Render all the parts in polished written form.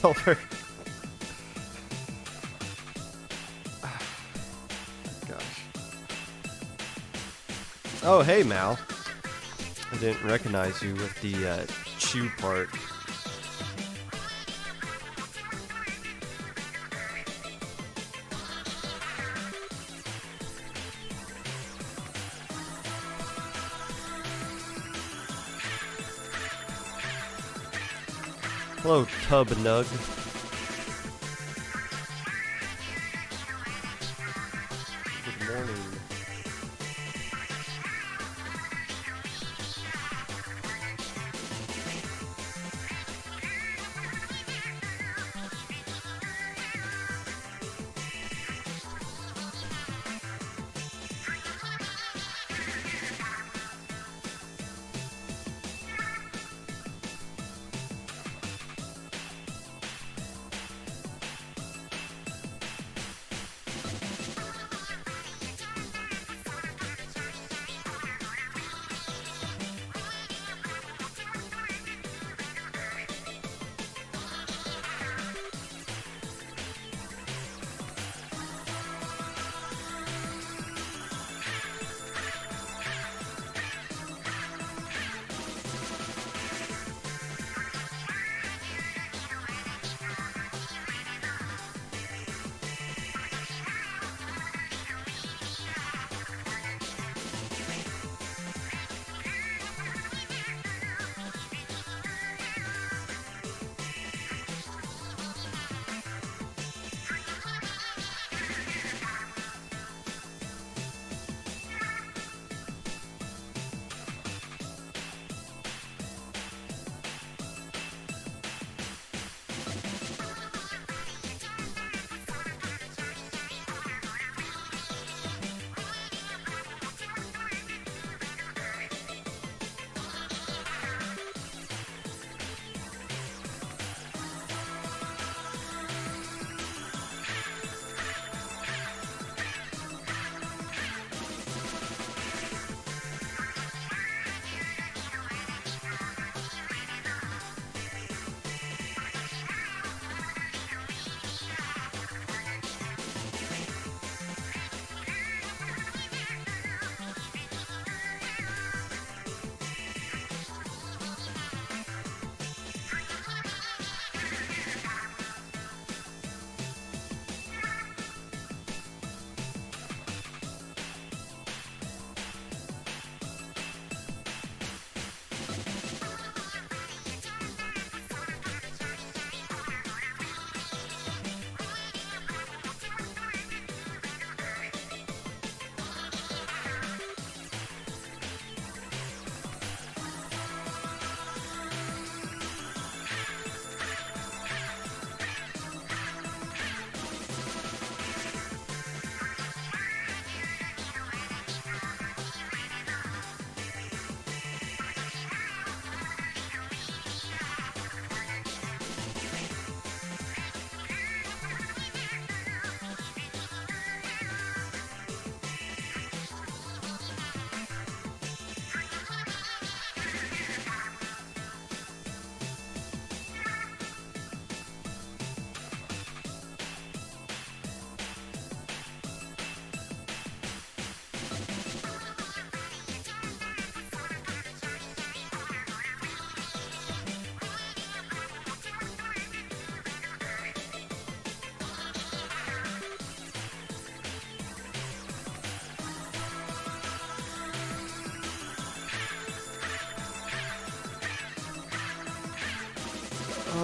Silver. Gosh. Oh, hey, Mal. I didn't recognize you with the chew part. Hello, Tub Nug. Good morning.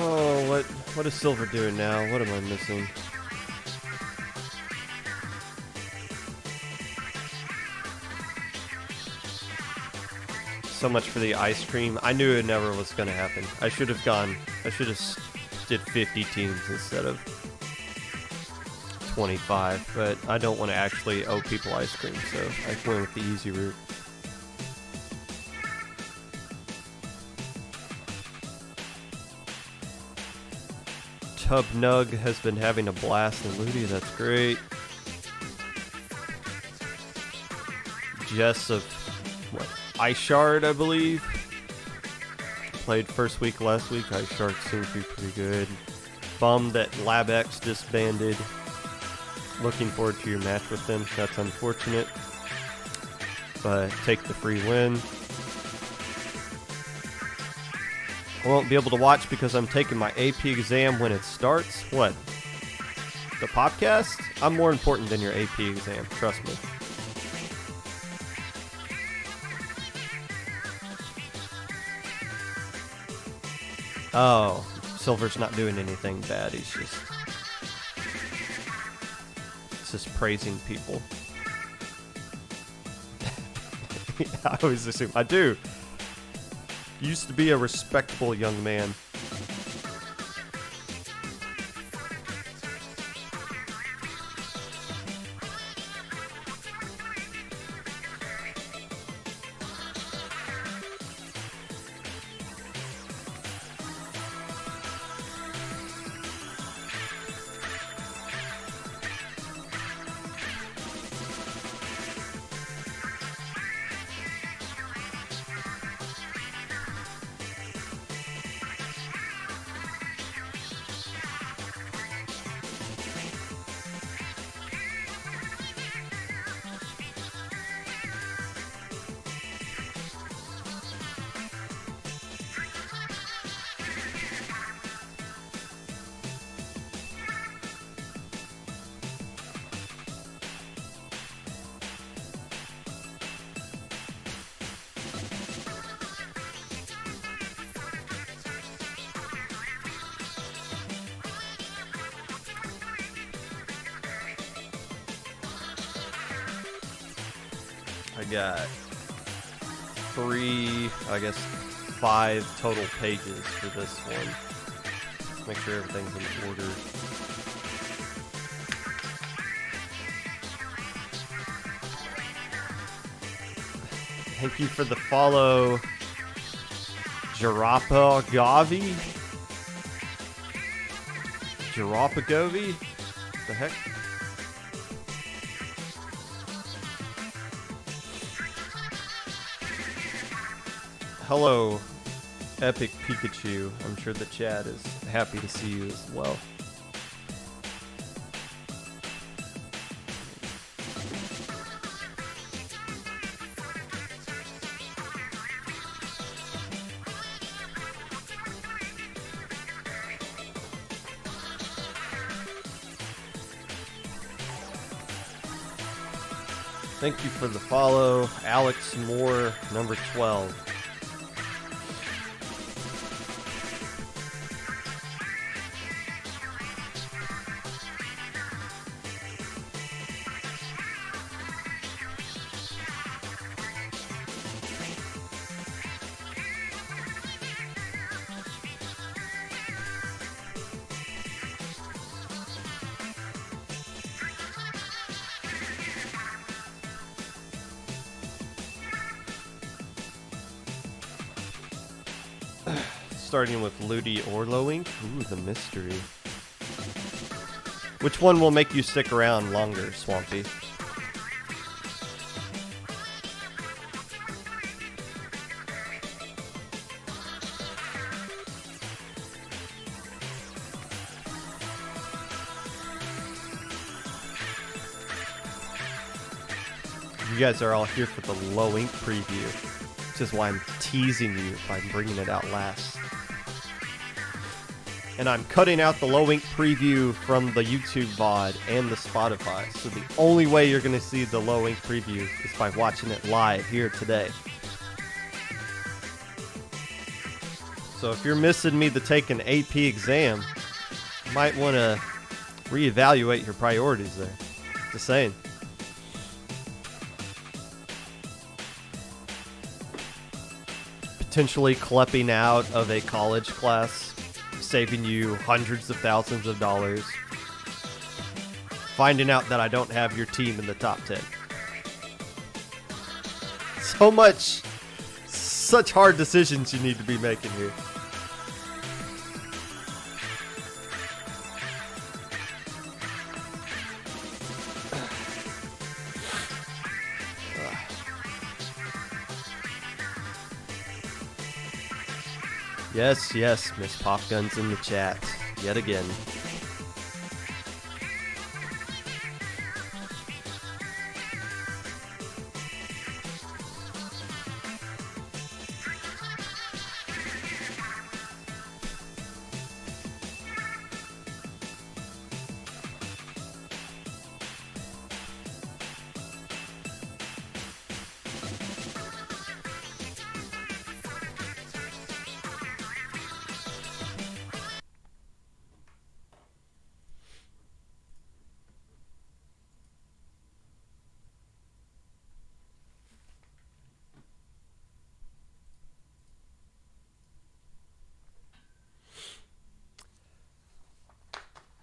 Oh, what is Silver doing now? What am I missing? So much for the ice cream. I knew it never was going to happen. I should have did 50 teams instead of 25, but I don't want to actually owe people ice cream, so I went with the easy route. Tub Nug has been having a blast in Luti, that's great. Jess of, Ice Shard, I believe. Played first week last week. Ice Shard seemed to be pretty good. Bummed that LabX disbanded. Looking forward to your match with them. That's unfortunate. But take the free win. I won't be able to watch because I'm taking my AP exam when it starts. What? The Popcast? I'm more important than your AP exam. Trust me. Oh, Silver's not doing anything bad. He's just praising people. I always assume. I do. Used to be a respectable young man. I got 5 total pages for this one. Let's make sure everything's in order. Thank you for the follow, Jarapagavi? Jarapagovi? The heck? Hello, Epic Pikachu. I'm sure the chat is happy to see you as well. Thank you for the follow, Alex Moore, number 12. Starting with Luti or Lowink. Ooh, the mystery. Which one will make you stick around longer, Swampy? You guys are all here for the Lowink preview, which is why I'm teasing you by bringing it out last. And I'm cutting out the Lowink preview from the YouTube VOD and the Spotify. So the only way you're going to see the Lowink preview is by watching it live here today. So if you're missing me to take an AP exam, you might want to reevaluate your priorities there. Just saying. Potentially klepping out of a college class, saving you hundreds of thousands of dollars. Finding out that I don't have your team in the top 10. Such hard decisions you need to be making here. Yes, Miss Popgun's in the chat. yet again.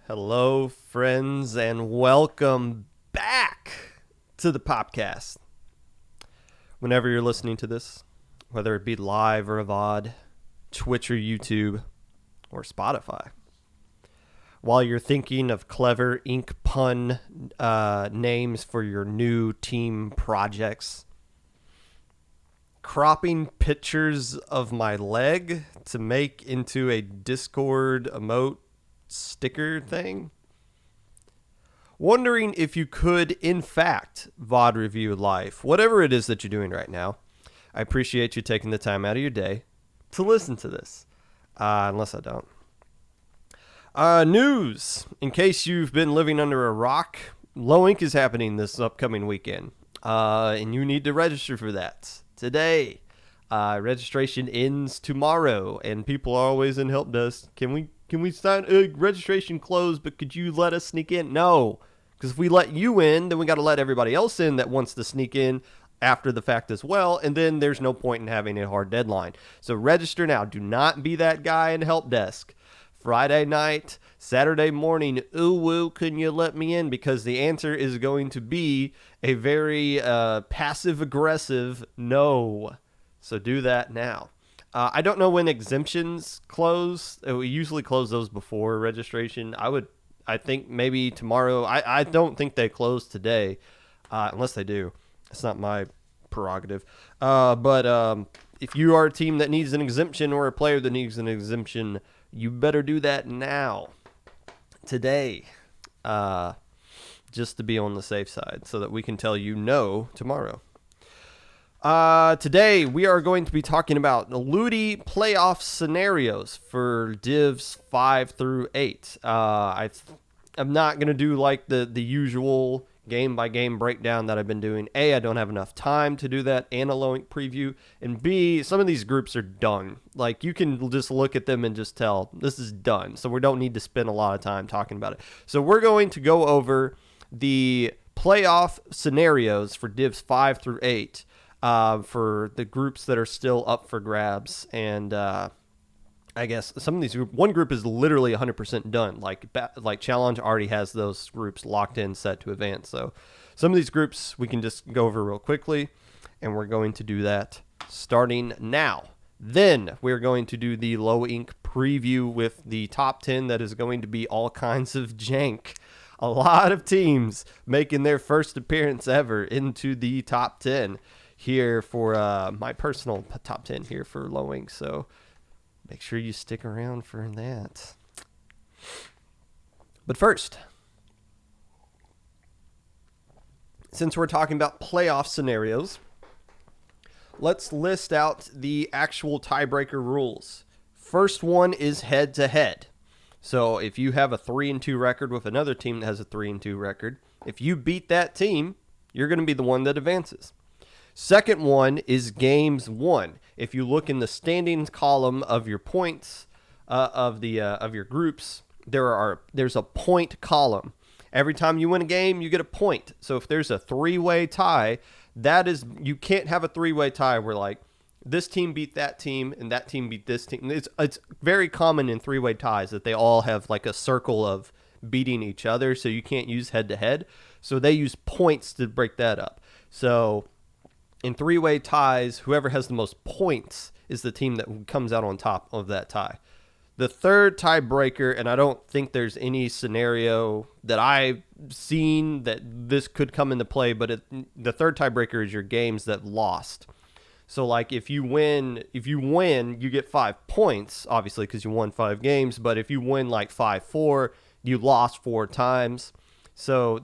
Hello, friends, and welcome back to the Popcast. Whenever you're listening to this, whether it be live or a VOD, Twitch or YouTube, or Spotify, while you're thinking of clever ink pun names for your new team projects, cropping pictures of my leg to make into a Discord emote sticker thing, wondering if you could in fact VOD review life, whatever it is that you're doing right now. I appreciate you taking the time out of your day to listen to this, unless I don't. News, in case you've been living under a rock, Low Ink is happening this upcoming weekend, and you need to register for that today. Registration ends tomorrow, and people are always in help desk. Can we sign registration closed, but could you let us sneak in? No, because if we let you in, then we got to let everybody else in that wants to sneak in after the fact as well, and then there's no point in having a hard deadline. So register now. Do not be that guy in help desk. Friday night, Saturday morning, ooh, can you let me in? Because the answer is going to be a very passive-aggressive no. So do that now. I don't know when exemptions close. We usually close those before registration. I think maybe tomorrow. I don't think they close today, unless they do. It's not my prerogative. But if you are a team that needs an exemption or a player that needs an exemption, you better do that now, today, just to be on the safe side so that we can tell you no tomorrow. Today, we are going to be talking about the Luti playoff scenarios for Divs 5 through 8. I'm not going to do like the usual game-by-game breakdown that I've been doing. A, I don't have enough time to do that and a Low Ink preview. And B, some of these groups are done. Like, you can just look at them and just tell this is done. So we don't need to spend a lot of time talking about it. So we're going to go over the playoff scenarios for Divs 5 through 8. For the groups that are still up for grabs. And I guess some of these one group is literally 100% done. Like Challenge already has those groups locked in, set to advance. So some of these groups we can just go over real quickly, and we're going to do that starting now. Then we're going to do the Low Ink preview with the top 10 that is going to be all kinds of jank. A lot of teams making their first appearance ever into the top 10. Here for my personal top 10 here for Low Ink, so make sure you stick around for that. But first, since we're talking about playoff scenarios, let's list out the actual tiebreaker rules. First one is head-to-head. So if you have a 3-2 record with another team that has a 3-2 record, if you beat that team, you're going to be the one that advances. Second one is games won. If you look in the standings column of your points of your groups, there's a point column. Every time you win a game, you get a point. So if there's a 3-way tie, you can't have a 3-way tie where like this team beat that team and that team beat this team. It's very common in 3-way ties that they all have like a circle of beating each other, so you can't use head to head. So they use points to break that up. So in 3-way ties, whoever has the most points is the team that comes out on top of that tie. The third tiebreaker, and I don't think there's any scenario that I've seen that this could come into play, but the third tiebreaker is your games that lost. So like if you win, you get 5 points, obviously because you won 5 games. But if you win like 5-4, you lost 4 times. So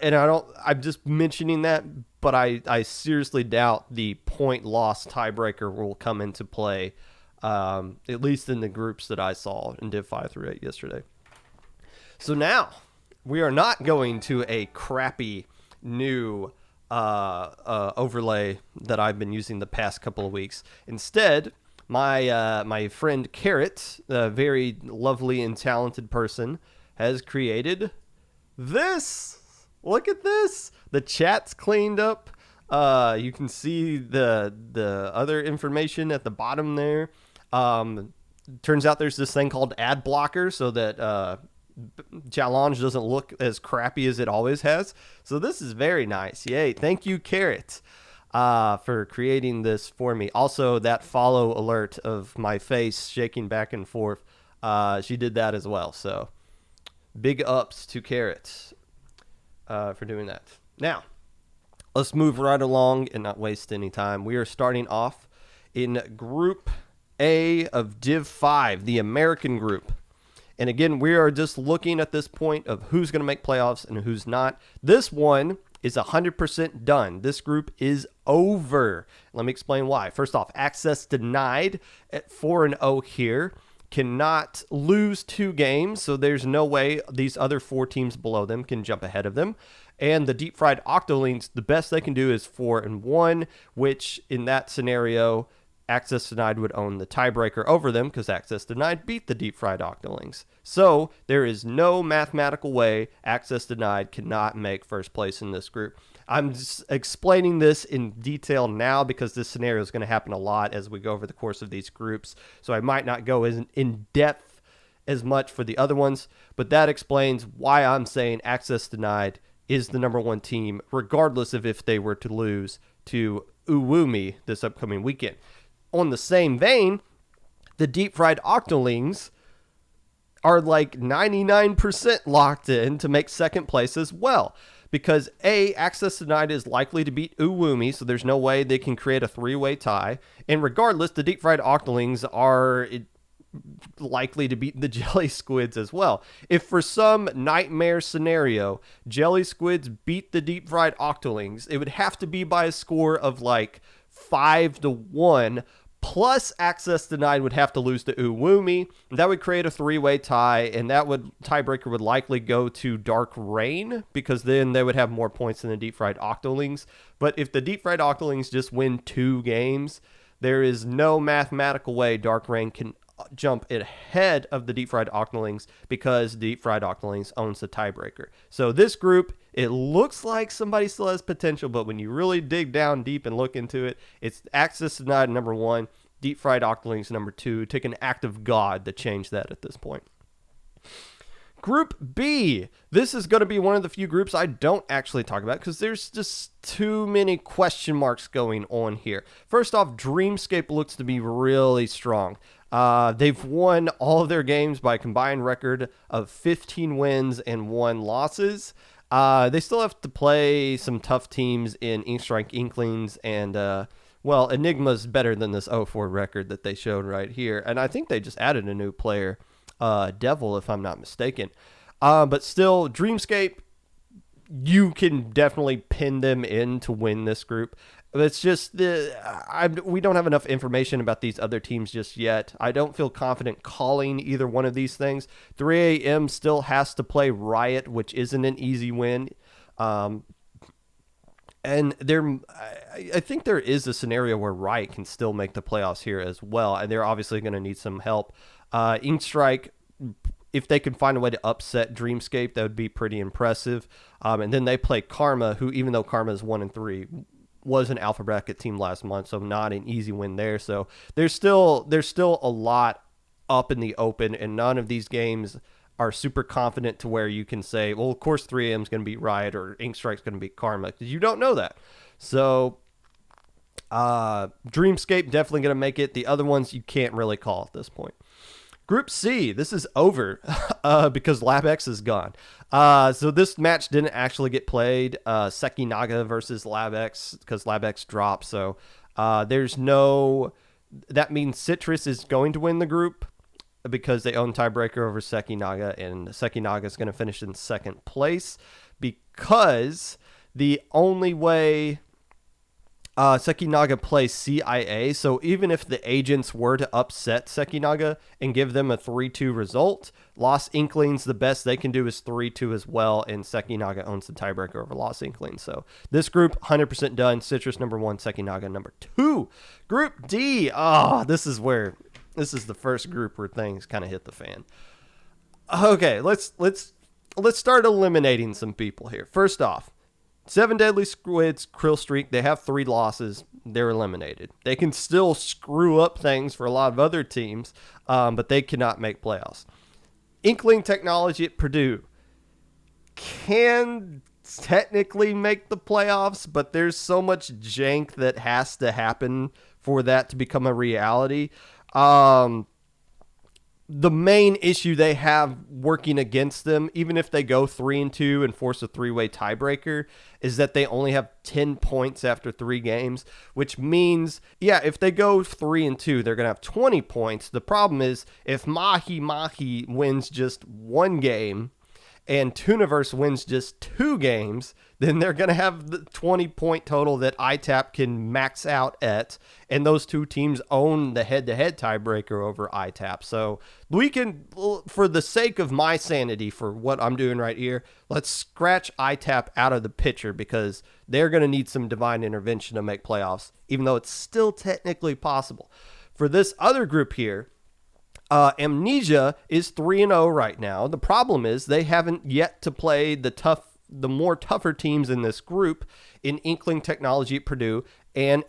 and I'm just mentioning that, but I seriously doubt the point loss tiebreaker will come into play, at least in the groups that I saw in Div 5 through 8 yesterday. So now we are not going to a crappy new overlay that I've been using the past couple of weeks. Instead, my friend Carrot, a very lovely and talented person, has created this. Look at this. The chat's cleaned up. You can see the other information at the bottom there. Turns out there's this thing called ad blocker so that challenge doesn't look as crappy as it always has. So this is very nice. Yay. Thank you, Carrot, for creating this for me. Also, that follow alert of my face shaking back and forth, she did that as well. So big ups to Carrot for doing that. Now, let's move right along and not waste any time. We are starting off in Group A of Div 5, the American group. And again, we are just looking at this point of who's going to make playoffs and who's not. This one is 100% done. This group is over. Let me explain why. First off, access denied at 4-0 here. Cannot lose 2 games, so there's no way these other 4 teams below them can jump ahead of them. And the Deep Fried Octolings, the best they can do is 4-1, which in that scenario, Access Denied would own the tiebreaker over them because Access Denied beat the Deep Fried Octolings. So there is no mathematical way Access Denied cannot make first place in this group. I'm just explaining this in detail now because this scenario is going to happen a lot as we go over the course of these groups. So I might not go as in depth as much for the other ones, but that explains why I'm saying Access Denied is the number 1 team, regardless of if they were to lose to Uwumi this upcoming weekend. On the same vein, the Deep Fried Octolings are like 99% locked in to make second place as well. Because A, Access Denied is likely to beat Uwumi, so there's no way they can create a 3-way tie. And regardless, the Deep Fried Octolings are likely to beat the Jelly Squids as well. If for some nightmare scenario, Jelly Squids beat the Deep Fried Octolings, it would have to be by a score of like 5-1, plus Access Denied would have to lose to Uwumi. That would create a 3-way tie, and that tiebreaker would likely go to Dark Rain, because then they would have more points than the Deep Fried Octolings. But if the Deep Fried Octolings just win 2 games, there is no mathematical way Dark Rain can jump ahead of the Deep Fried Octolings because Deep Fried Octolings owns the tiebreaker. So this group, it looks like somebody still has potential, but when you really dig down deep and look into it, it's Access Denied number 1, Deep Fried Octolings number 2. Take an act of God to change that at this point. Group B. This is going to be one of the few groups I don't actually talk about because there's just too many question marks going on here. First off, Dreamscape looks to be really strong. They've won all of their games by a combined record of 15 wins and 1 losses. They still have to play some tough teams in Inkstrike Inklings and, Enigma's better than this 0-4 record that they showed right here. And I think they just added a new player, Devil, if I'm not mistaken. But still, Dreamscape, you can definitely pin them in to win this group. It's just we don't have enough information about these other teams just yet. I don't feel confident calling either one of these things. 3AM still has to play Riot, which isn't an easy win. And I think there is a scenario where Riot can still make the playoffs here as well, and they're obviously going to need some help. Inkstrike, if they can find a way to upset Dreamscape, that would be pretty impressive. And then they play Karma, who, even though Karma is 1-3, was an alpha bracket team last month, so not an easy win there. So there's still a lot up in the open, and none of these games are super confident to where you can say, well, of course 3AM is going to beat Riot or Inkstrike's going to beat Karma, because you don't know that. So Dreamscape definitely going to make it. The other ones you can't really call at this point. Group C, this is over because LabX is gone. So this match didn't actually get played. Seki Naga versus LabX because LabX dropped. So That means Citrus is going to win the group because they own tiebreaker over Sekinaga, and Sekinaga is going to finish in second place because the only way Sekinaga plays CIA, so even if the agents were to upset Sekinaga and give them a 3-2 result, Lost Inklings, the best they can do is 3-2 as well, and Sekinaga owns the tiebreaker over Lost Inklings. So this group, 100% done. Citrus number 1, Sekinaga number 2. Group D, this is the first group where things kind of hit the fan. Okay, let's start eliminating some people here. First off, 7 Deadly Squids, Krill Streak, they have 3 losses. They're eliminated. They can still screw up things for a lot of other teams, but they cannot make playoffs. Inkling Technology at Purdue can technically make the playoffs, but there's so much jank that has to happen for that to become a reality. The main issue they have working against them, even if they go 3-2 and force a 3-way tiebreaker, is that they only have 10 points after 3 games, which means, if they go 3-2, they're going to have 20 points. The problem is if Mahi Mahi wins just 1 game and Tooniverse wins just 2 games, then they're going to have the 20-point total that ITAP can max out at, and those 2 teams own the head-to-head tiebreaker over ITAP. So we can, for the sake of my sanity for what I'm doing right here, let's scratch ITAP out of the picture because they're going to need some divine intervention to make playoffs, even though it's still technically possible. For this other group here, Amnesia is 3-0 right now. The problem is they haven't yet to play the more tougher teams in this group in Inkling Technology at Purdue and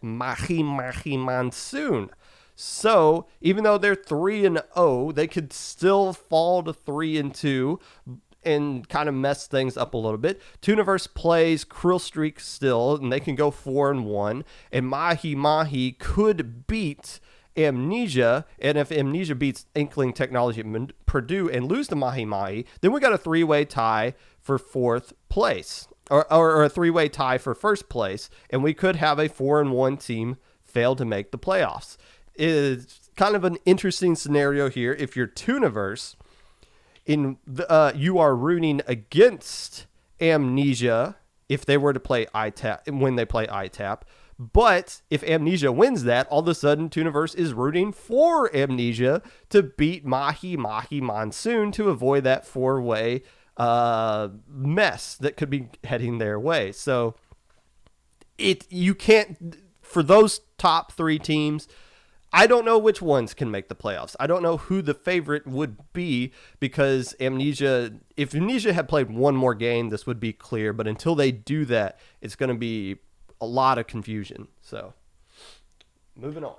Mahi Mahi Monsoon. So even though they're 3-0, they could still fall to 3-2 and kind of mess things up a little bit. Tooniverse plays Krill Streak still, and they can go 4-1. And Mahi Mahi could beat Amnesia, and if Amnesia beats Inkling Technology at Purdue and lose to Mahi Mahi, then we got a 3-way tie for 4th place, or a 3-way tie for 1st place, and we could have a 4-1 team fail to make the playoffs. It's kind of an interesting scenario here. If you're Tooniverse, you are rooting against Amnesia if they were to play ITAP, when they play ITAP. But if Amnesia wins that, all of a sudden Tooniverse is rooting for Amnesia to beat Mahi Mahi Monsoon to avoid that 4-way mess that could be heading their way. So you can't, for those top 3 teams, I don't know which ones can make the playoffs. I don't know who the favorite would be because if Amnesia had played 1 more game, this would be clear. But until they do that, it's going to be a lot of confusion. So moving on.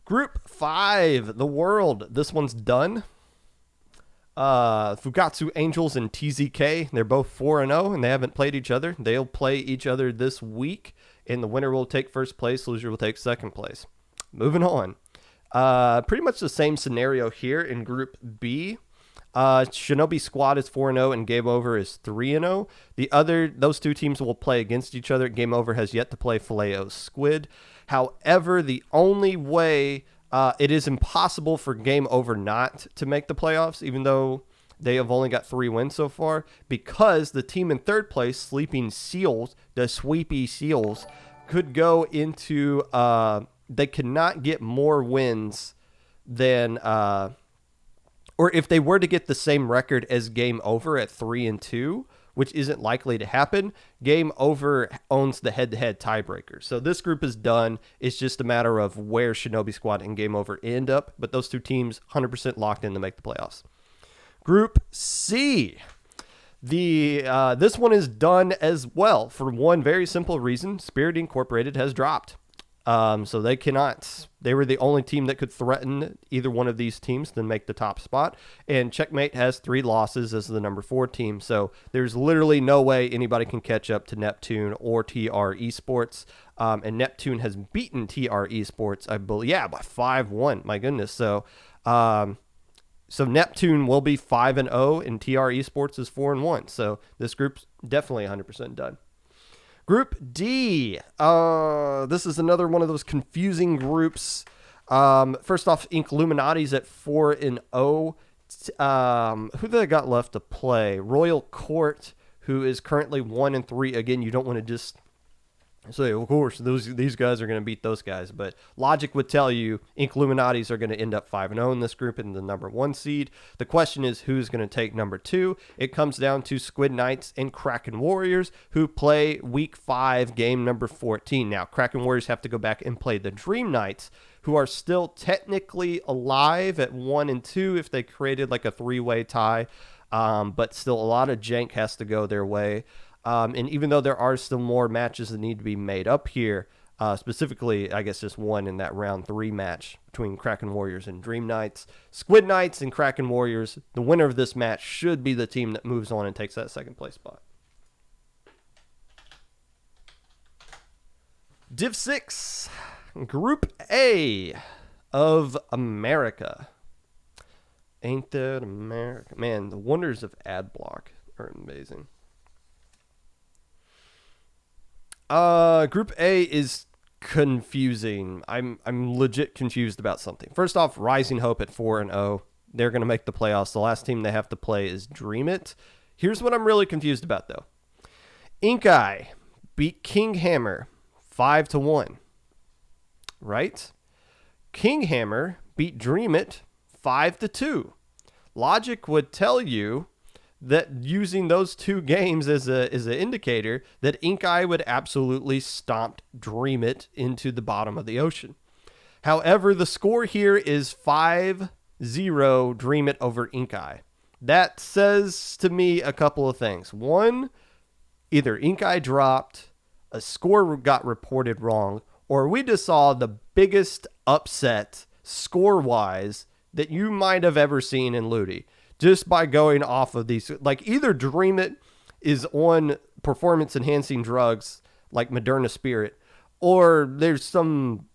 Group 5, the World. This one's done. Fugatsu Angels and TZK, they're both 4-0 and they haven't played each other. They'll play each other this week, and the winner will take 1st place, loser will take 2nd place. Moving on. Pretty much the same scenario here in Group B. Shinobi Squad is 4-0 and Game Over is 3-0. Those 2 teams will play against each other. Game Over has yet to play Filet-O Squid. However, the only way it is impossible for Game Over not to make the playoffs, even though they have only got 3 wins so far, because the team in 3rd place, Sleeping Seals, the Sweepy Seals, could go into they cannot get more wins than or if they were to get the same record as Game Over at 3-2, which isn't likely to happen, Game Over owns the head-to-head tiebreaker. So this group is done. It's just a matter of where Shinobi Squad and Game Over end up, but those 2 teams 100% locked in to make the playoffs. Group C. This one is done as well for one very simple reason. Spirit Incorporated has dropped. So they cannot. They were the only team that could threaten either one of these teams to make the top spot. And Checkmate has 3 losses as the number 4 team. So there's literally no way anybody can catch up to Neptune or TR Esports. And Neptune has beaten TR Esports, I believe, by 5-1. My goodness. So Neptune will be 5-0 and TR Esports is 4-1. So this group's definitely 100% done. Group D. This is another one of those confusing groups. First off, Ink Illuminati's at 4-0. Who they got left to play? Royal Court, who is currently 1-3. Again, you don't want to just say, of course, these guys are going to beat those guys, but logic would tell you Ink Illuminatis are going to end up 5-0 in this group in the number 1 seed. The question is who's going to take number 2. It comes down to Squid Knights and Kraken Warriors, who play week 5, game number 14. Now, Kraken Warriors have to go back and play the Dream Knights, who are still technically alive at 1-2 if they created like a 3-way tie, but still a lot of jank has to go their way. And even though there are still more matches that need to be made up here, specifically, I guess just one in that round 3 match between Kraken Warriors and Dream Knights, Squid Knights and Kraken Warriors, the winner of this match should be the team that moves on and takes that second place spot. Div 6, Group A of America. Ain't that America? Man, the wonders of ad block are amazing. Group A is confusing. I'm legit confused about something. First off, Rising Hope at 4-0. They're going to make the playoffs. The last team they have to play is Dream It. Here's what I'm really confused about, though. Ink Eye beat King Hammer 5-1. Right? King Hammer beat Dream It 5-2. Logic would tell you that using those 2 games as an indicator that Ink Eye would absolutely stomp Dream It into the bottom of the ocean. However, the score here is 5-0 Dream It over Ink Eye. That says to me a couple of things. One, either Ink Eye dropped, a score got reported wrong, or we just saw the biggest upset score-wise that you might have ever seen in Luti. Just by going off of these, like either Dream It is on performance enhancing drugs like Moderna Spirit, or there's some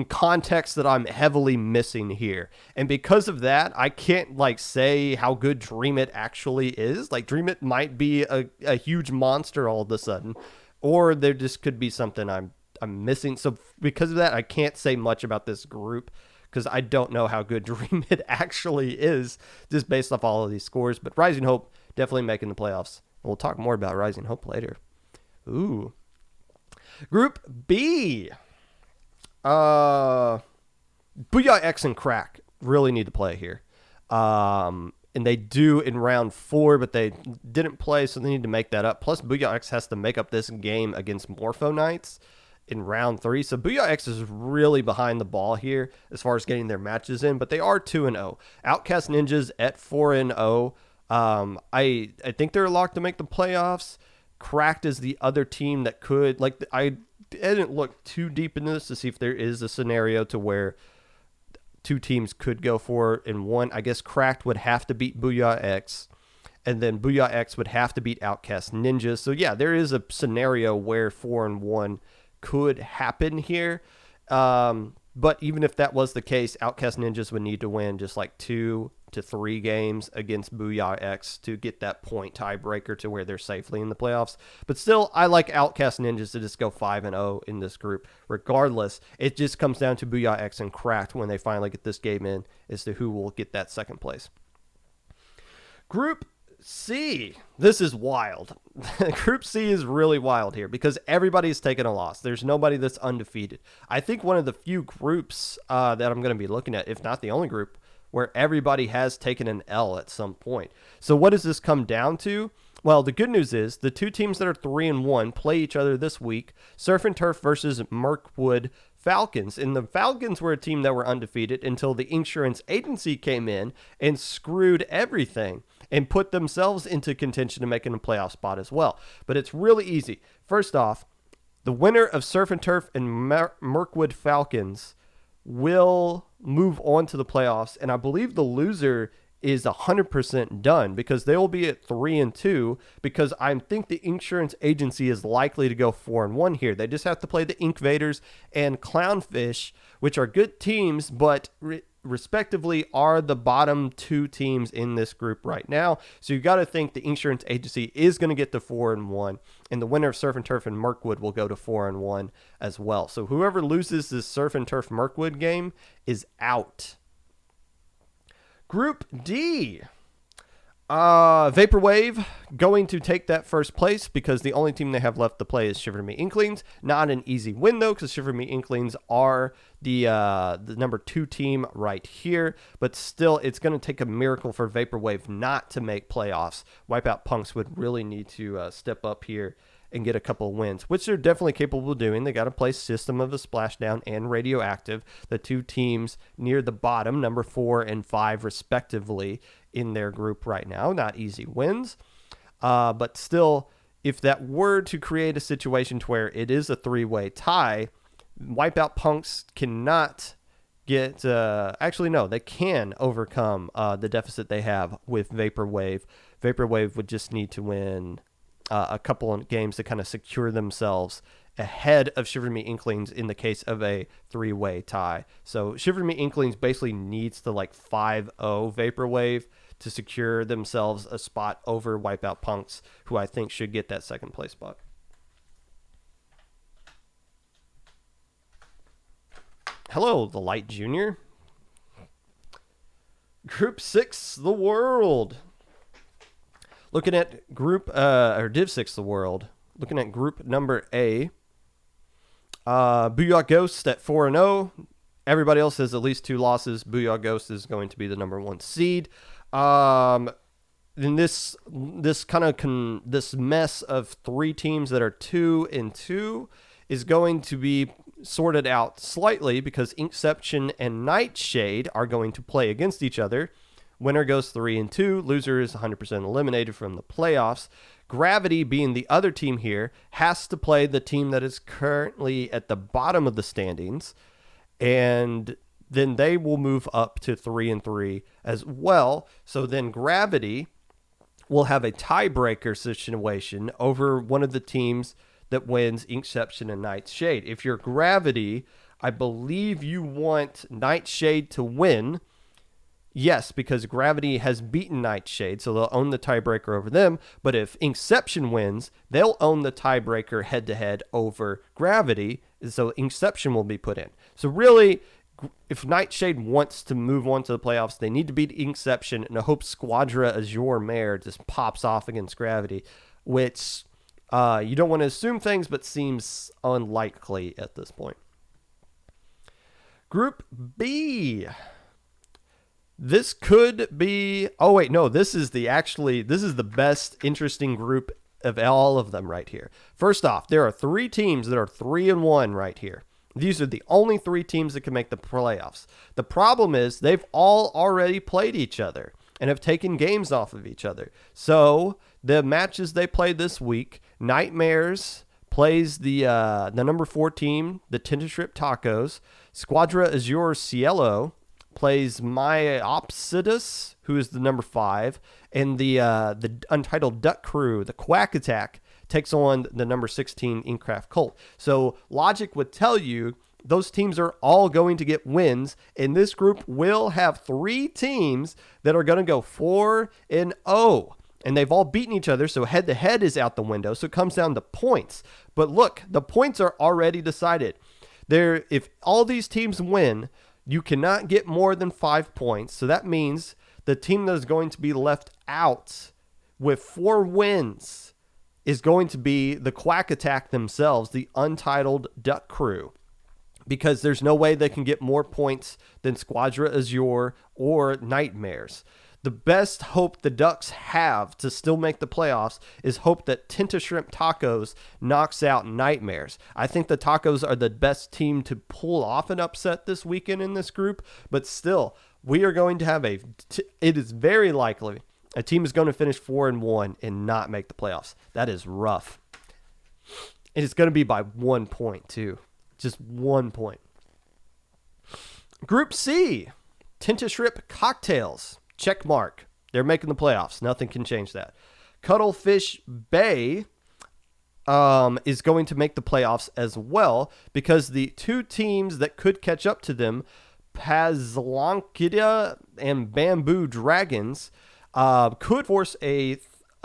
context that I'm heavily missing here. And because of that, I can't like say how good Dream It actually is. Like Dream It might be a huge monster all of a sudden, or there just could be something I'm missing. So because of that, I can't say much about this group, because I don't know how good Dream It actually is, just based off all of these scores. But Rising Hope definitely making the playoffs. We'll talk more about Rising Hope later. Ooh. Group B. Booyah X and Crack really need to play here. And they do in round 4, but they didn't play, so they need to make that up. Plus, Booyah X has to make up this game against Morpho Knights in round 3. So Booyah X is really behind the ball here as far as getting their matches in, but they are 2-0. Outcast Ninjas at 4-0. I think they're locked to make the playoffs. Cracked is the other team that could, like, I didn't look too deep into this to see if there is a scenario to where 2 teams could go 4-1. I guess Cracked would have to beat Booyah X, and then Booyah X would have to beat Outcast Ninjas. So yeah, there is a scenario where 4-1 could happen here. But even if that was the case, Outcast Ninjas would need to win just like 2 to 3 games against Booyah X to get that point tiebreaker to where they're safely in the playoffs. But still, I like Outcast Ninjas to just go 5-0 in this group. Regardless, it just comes down to Booyah X and Cracked when they finally get this game in as to who will get that second place. Group C. This is wild. Group C is really wild here because everybody's taken a loss. There's nobody that's undefeated. I think one of the few groups that I'm going to be looking at, if not the only group, where everybody has taken an L at some point. So what does this come down to? Well, the good news is the 2 teams that are 3-1 play each other this week. Surf and Turf versus Mirkwood Falcons. And the Falcons were a team that were undefeated until the insurance agency came in and screwed everything and put themselves into contention to making a playoff spot as well. But it's really easy. First off, the winner of Surf and Turf and Mirkwood Falcons will move on to the playoffs, and I believe the loser is 100% done because they will be at 3-2 because I think the insurance agency is likely to go 4-1 here. They just have to play the Inkvaders and Clownfish, which are good teams, but respectively, are the bottom two teams in this group right now. So you got to think the insurance agency is going to get to 4-1, and the winner of Surf and Turf and Mirkwood will go to 4-1 as well. So whoever loses this Surf and Turf Mirkwood game is out. Group D. Vaporwave going to take that first place because the only team they have left to play is Shiver Me Inklings. Not an easy win though, because Shiver Me Inklings are the number 2 team right here. But still, it's going to take a miracle for Vaporwave not to make playoffs. Wipeout Punks would really need to step up here and get a couple of wins, which they're definitely capable of doing. They got to play System of a Splashdown and Radioactive, the two teams near the bottom, number 4 and 5 respectively, in their group right now. Not easy wins, but still, if that were to create a situation to where it is a 3-way tie, Wipeout Punks cannot get actually no, they can overcome the deficit they have with Vaporwave. Vaporwave would just need to win a couple of games to kind of secure themselves ahead of Shiver Me Inklings in the case of a 3-way tie. So Shiver Me Inklings basically needs to like 5-0 Vaporwave to secure themselves a spot over Wipeout Punks, who I think should get that second place spot. Hello, the Light Junior. Group 6, the World. Looking at Div 6, the World. Looking at group number A. Booyah Ghost at 4-0. Everybody else has at least 2 losses. Booyah Ghost is going to be the number 1 seed. In this mess of 3 teams that are 2-2 is going to be sorted out slightly because Inkception and Nightshade are going to play against each other. Winner goes 3-2. Loser is 100% eliminated from the playoffs. Gravity, being the other team here, has to play the team that is currently at the bottom of the standings, and then they will move up to 3-3 as well. So then Gravity will have a tiebreaker situation over one of the teams that wins Inkception and Nightshade. If you're Gravity, I believe you want Nightshade to win. Yes, because Gravity has beaten Nightshade, so they'll own the tiebreaker over them. But if Inkception wins, they'll own the tiebreaker head-to-head over Gravity, so Inkception will be put in. So really, if Nightshade wants to move on to the playoffs, they need to beat Inkception, and I hope Squadra Azure Mare just pops off against Gravity, which you don't want to assume things, but seems unlikely at this point. Group B. This could be... Oh, wait, no. This is the best interesting group of all of them right here. First off, there are 3 teams that are 3-1 right here. These are the only 3 teams that can make the playoffs. The problem is they've all already played each other and have taken games off of each other. So the matches they played this week, Nightmares plays the number 4 team, the Tintastrip Tacos. Squadra Azure Cielo plays Myopsidus, who is the number 5, and the Untitled Duck Crew, the Quack Attack, takes on the number 16 Inkcraft Cult. So logic would tell you those teams are all going to get wins, and this group will have 3 teams that are going to go 4-0. And they've all beaten each other, so head-to-head is out the window, so it comes down to points. But look, the points are already decided. If all these teams win, you cannot get more than 5 points. So that means the team that is going to be left out with 4 wins is going to be the Quack Attack themselves, the Untitled Duck Crew, because there's no way they can get more points than Squadra Azure or Nightmares. The best hope the Ducks have to still make the playoffs is hope that Tintastrip Tacos knocks out Nightmares. I think the Tacos are the best team to pull off an upset this weekend in this group, but still, we are going to have it is very likely a team is going to finish 4-1 and not make the playoffs. That is rough. And it's going to be by 1 point too. Just 1 point. Group C, Tintastrip Cocktails. Check mark. They're making the playoffs. Nothing can change that. Cuttlefish Bay is going to make the playoffs as well because the 2 teams that could catch up to them Pazlankida and Bamboo Dragons could force a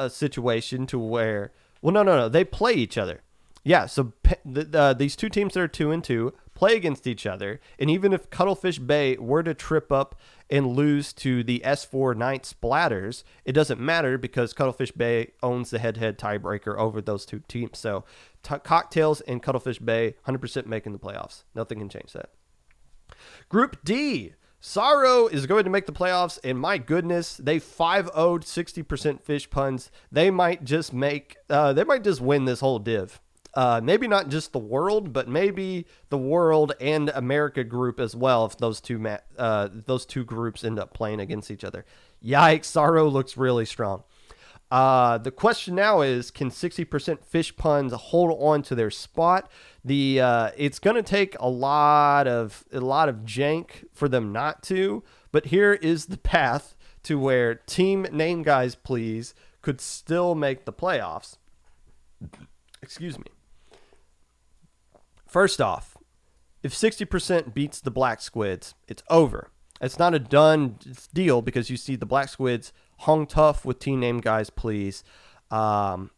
situation to where, well, no, they play each other. Yeah, so these two teams that are 2-2 play against each other, and even if Cuttlefish Bay were to trip up and lose to the S4 Night Splatters, it doesn't matter because Cuttlefish Bay owns the head-to-head tiebreaker over those two teams. So Cocktails and Cuttlefish Bay 100% making the playoffs. Nothing can change that. Group D. Sorrow is going to make the playoffs, and my goodness, they 5-0'd 60% fish puns. They might just win this whole div. Maybe not just the world, but maybe the world and America group as well if those two groups end up playing against each other. Yikes, Sorrow looks really strong. The question now is, can 60% fish puns hold on to their spot? It's going to take a lot of jank for them not to, but here is the path to where Team Name Guys Please could still make the playoffs. Excuse me. First off, if 60% beats the Black Squids, it's over. It's not a done deal because you see the Black Squids hung tough with Team Name Guys Please. And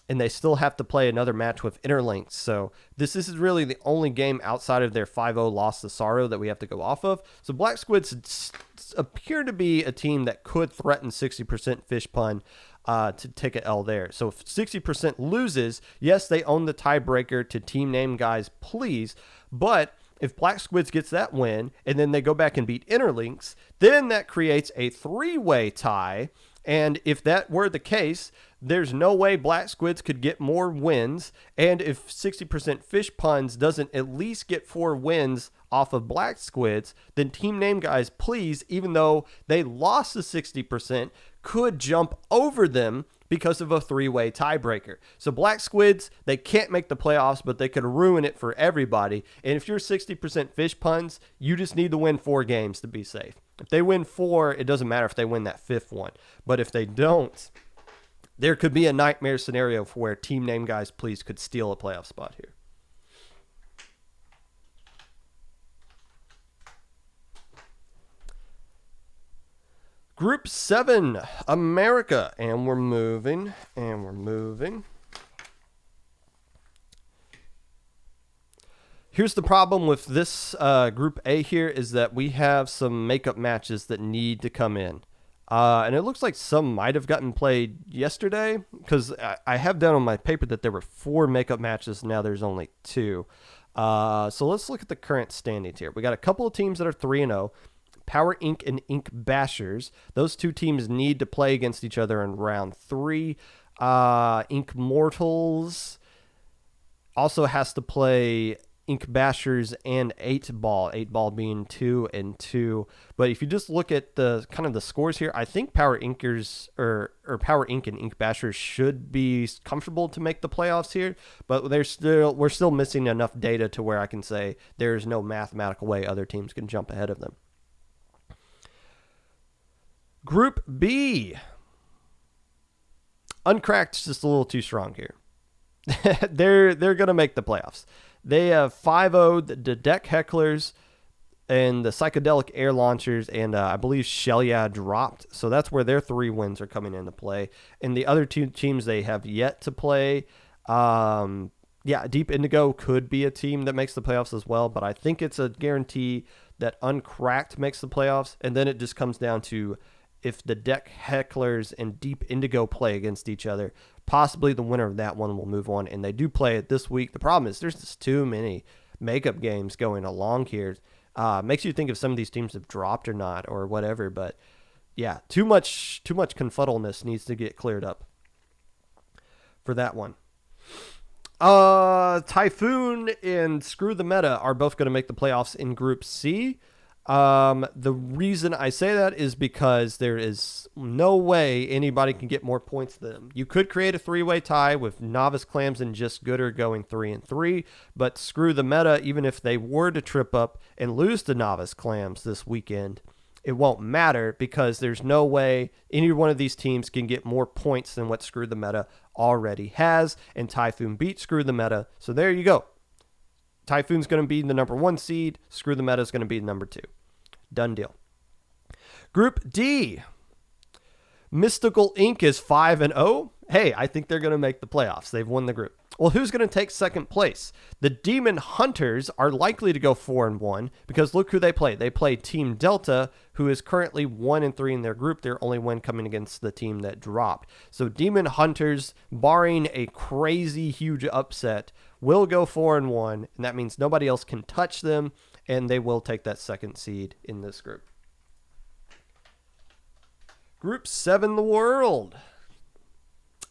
they still have to play another match with Interlinks. So this is really the only game outside of their 5-0 loss to Sorrow that we have to go off of. So Black Squids appear to be a team that could threaten 60% fish pun to take an L there. So if 60% loses, yes, they own the tiebreaker to Team Name Guys Please. But if Black Squids gets that win and then they go back and beat Interlinks, then that creates a 3-way tie. And if that were the case, there's no way Black Squids could get more wins. And if 60% fish puns doesn't at least get 4 wins off of Black Squids, then Team Name Guys Please, even though they lost the 60%, could jump over them because of a 3-way tiebreaker. So Black Squids, they can't make the playoffs, but they could ruin it for everybody. And if you're 60% fish puns, you just need to win 4 games to be safe. If they win 4, it doesn't matter if they win that 5th one. But if they don't, there could be a nightmare scenario for where Team Name Guys Please could steal a playoff spot here. Group 7, America. And we're moving. Here's the problem with this Group A here is that we have some makeup matches that need to come in. And it looks like some might have gotten played yesterday because I have down on my paper that there were 4 makeup matches. Now there's only 2. So let's look at the current standings here. We got a couple of teams that are 3-0. Power Inc. and Inc. Bashers. Those two teams need to play against each other in round 3. Inc. Mortals also has to play Inc. Bashers and 8-Ball. 8-Ball being 2-2. But if you just look at the kind of the scores here, I think Power Inkers or Power Inc. and Inc. Bashers should be comfortable to make the playoffs here. But we're still missing enough data to where I can say there's no mathematical way other teams can jump ahead of them. Group B. Uncracked's just a little too strong here. They're going to make the playoffs. They have 5-0'd the Deck Hecklers and the Psychedelic Air Launchers, and I believe Shelia dropped. So that's where their 3 wins are coming into play. And the other 2 teams they have yet to play, Deep Indigo could be a team that makes the playoffs as well, but I think it's a guarantee that Uncracked makes the playoffs, and then it just comes down to if the Deck Hecklers and Deep Indigo play against each other, possibly the winner of that one will move on, and they do play it this week. The problem is there's just too many makeup games going along here. Makes you think if some of these teams have dropped or not or whatever, but yeah, too much confuddleness needs to get cleared up for that one. Typhoon and Screw the Meta are both going to make the playoffs in Group C. The reason I say that is because there is no way anybody can get more points than them. You could create a 3-way tie with Novice Clams and Just Gooder going 3-3, but Screw the Meta, even if they were to trip up and lose to Novice Clams this weekend, it won't matter because there's no way any one of these teams can get more points than what Screw the Meta already has, and Typhoon beat Screw the Meta, so there you go. Typhoon's going to be the number 1 seed. Screw the Meta is going to be number 2. Done deal. Group D. Mystical Inc. is 5-0. Hey, I think they're going to make the playoffs. They've won the group. Well, who's going to take second place? The Demon Hunters are likely to go 4-1 because look who they play. They play Team Delta, who is currently 1-3 in their group. Their only win coming against the team that dropped. So Demon Hunters, barring a crazy huge upset, will go 4-1, and that means nobody else can touch them, and they will take that second seed in this group. Group 7, the world.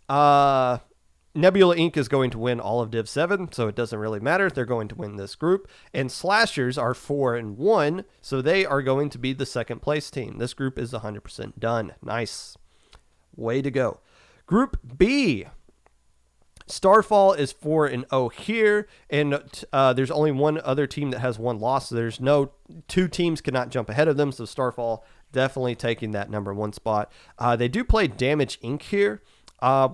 Nebula Inc. is going to win all of Div 7, so it doesn't really matter. They're going to win this group. And Slashers are 4-1, so they are going to be the second place team. This group is 100% done. Nice. Way to go. Group B. Starfall is 4-0 here, and there's only one other team that has one loss. So there's no 2 teams cannot jump ahead of them, so Starfall definitely taking that number 1 spot. They do play Damage Inc. here,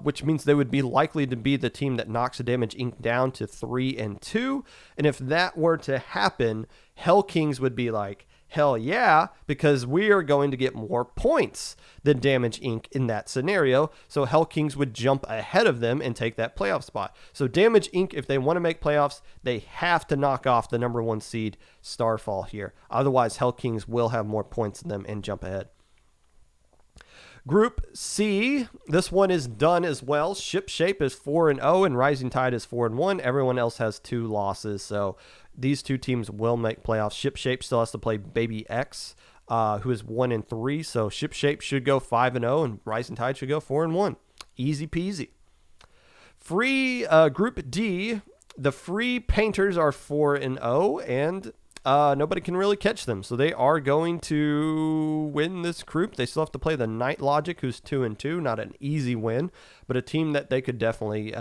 which means they would be likely to be the team that knocks the Damage Inc. down to 3-2. And if that were to happen, Hell Kings would be like, hell yeah, because we are going to get more points than Damage Inc. in that scenario. So Hell Kings would jump ahead of them and take that playoff spot. So Damage Inc., if they want to make playoffs, they have to knock off the number 1 seed Starfall here. Otherwise, Hell Kings will have more points than them and jump ahead. Group C, this one is done as well. Ship Shape is 4-0 and Rising Tide is 4-1. Everyone else has 2 losses, so these 2 teams will make playoffs. Ship Shape still has to play Baby X, who is 1-3, so Ship Shape should go 5-0 and Rising Tide should go 4-1. Easy peasy. Free Group D, the Free Painters are 4-0 and nobody can really catch them, so they are going to win this group. They still have to play the Night Logic, who's 2-2. Not an easy win, but a team that they could definitely,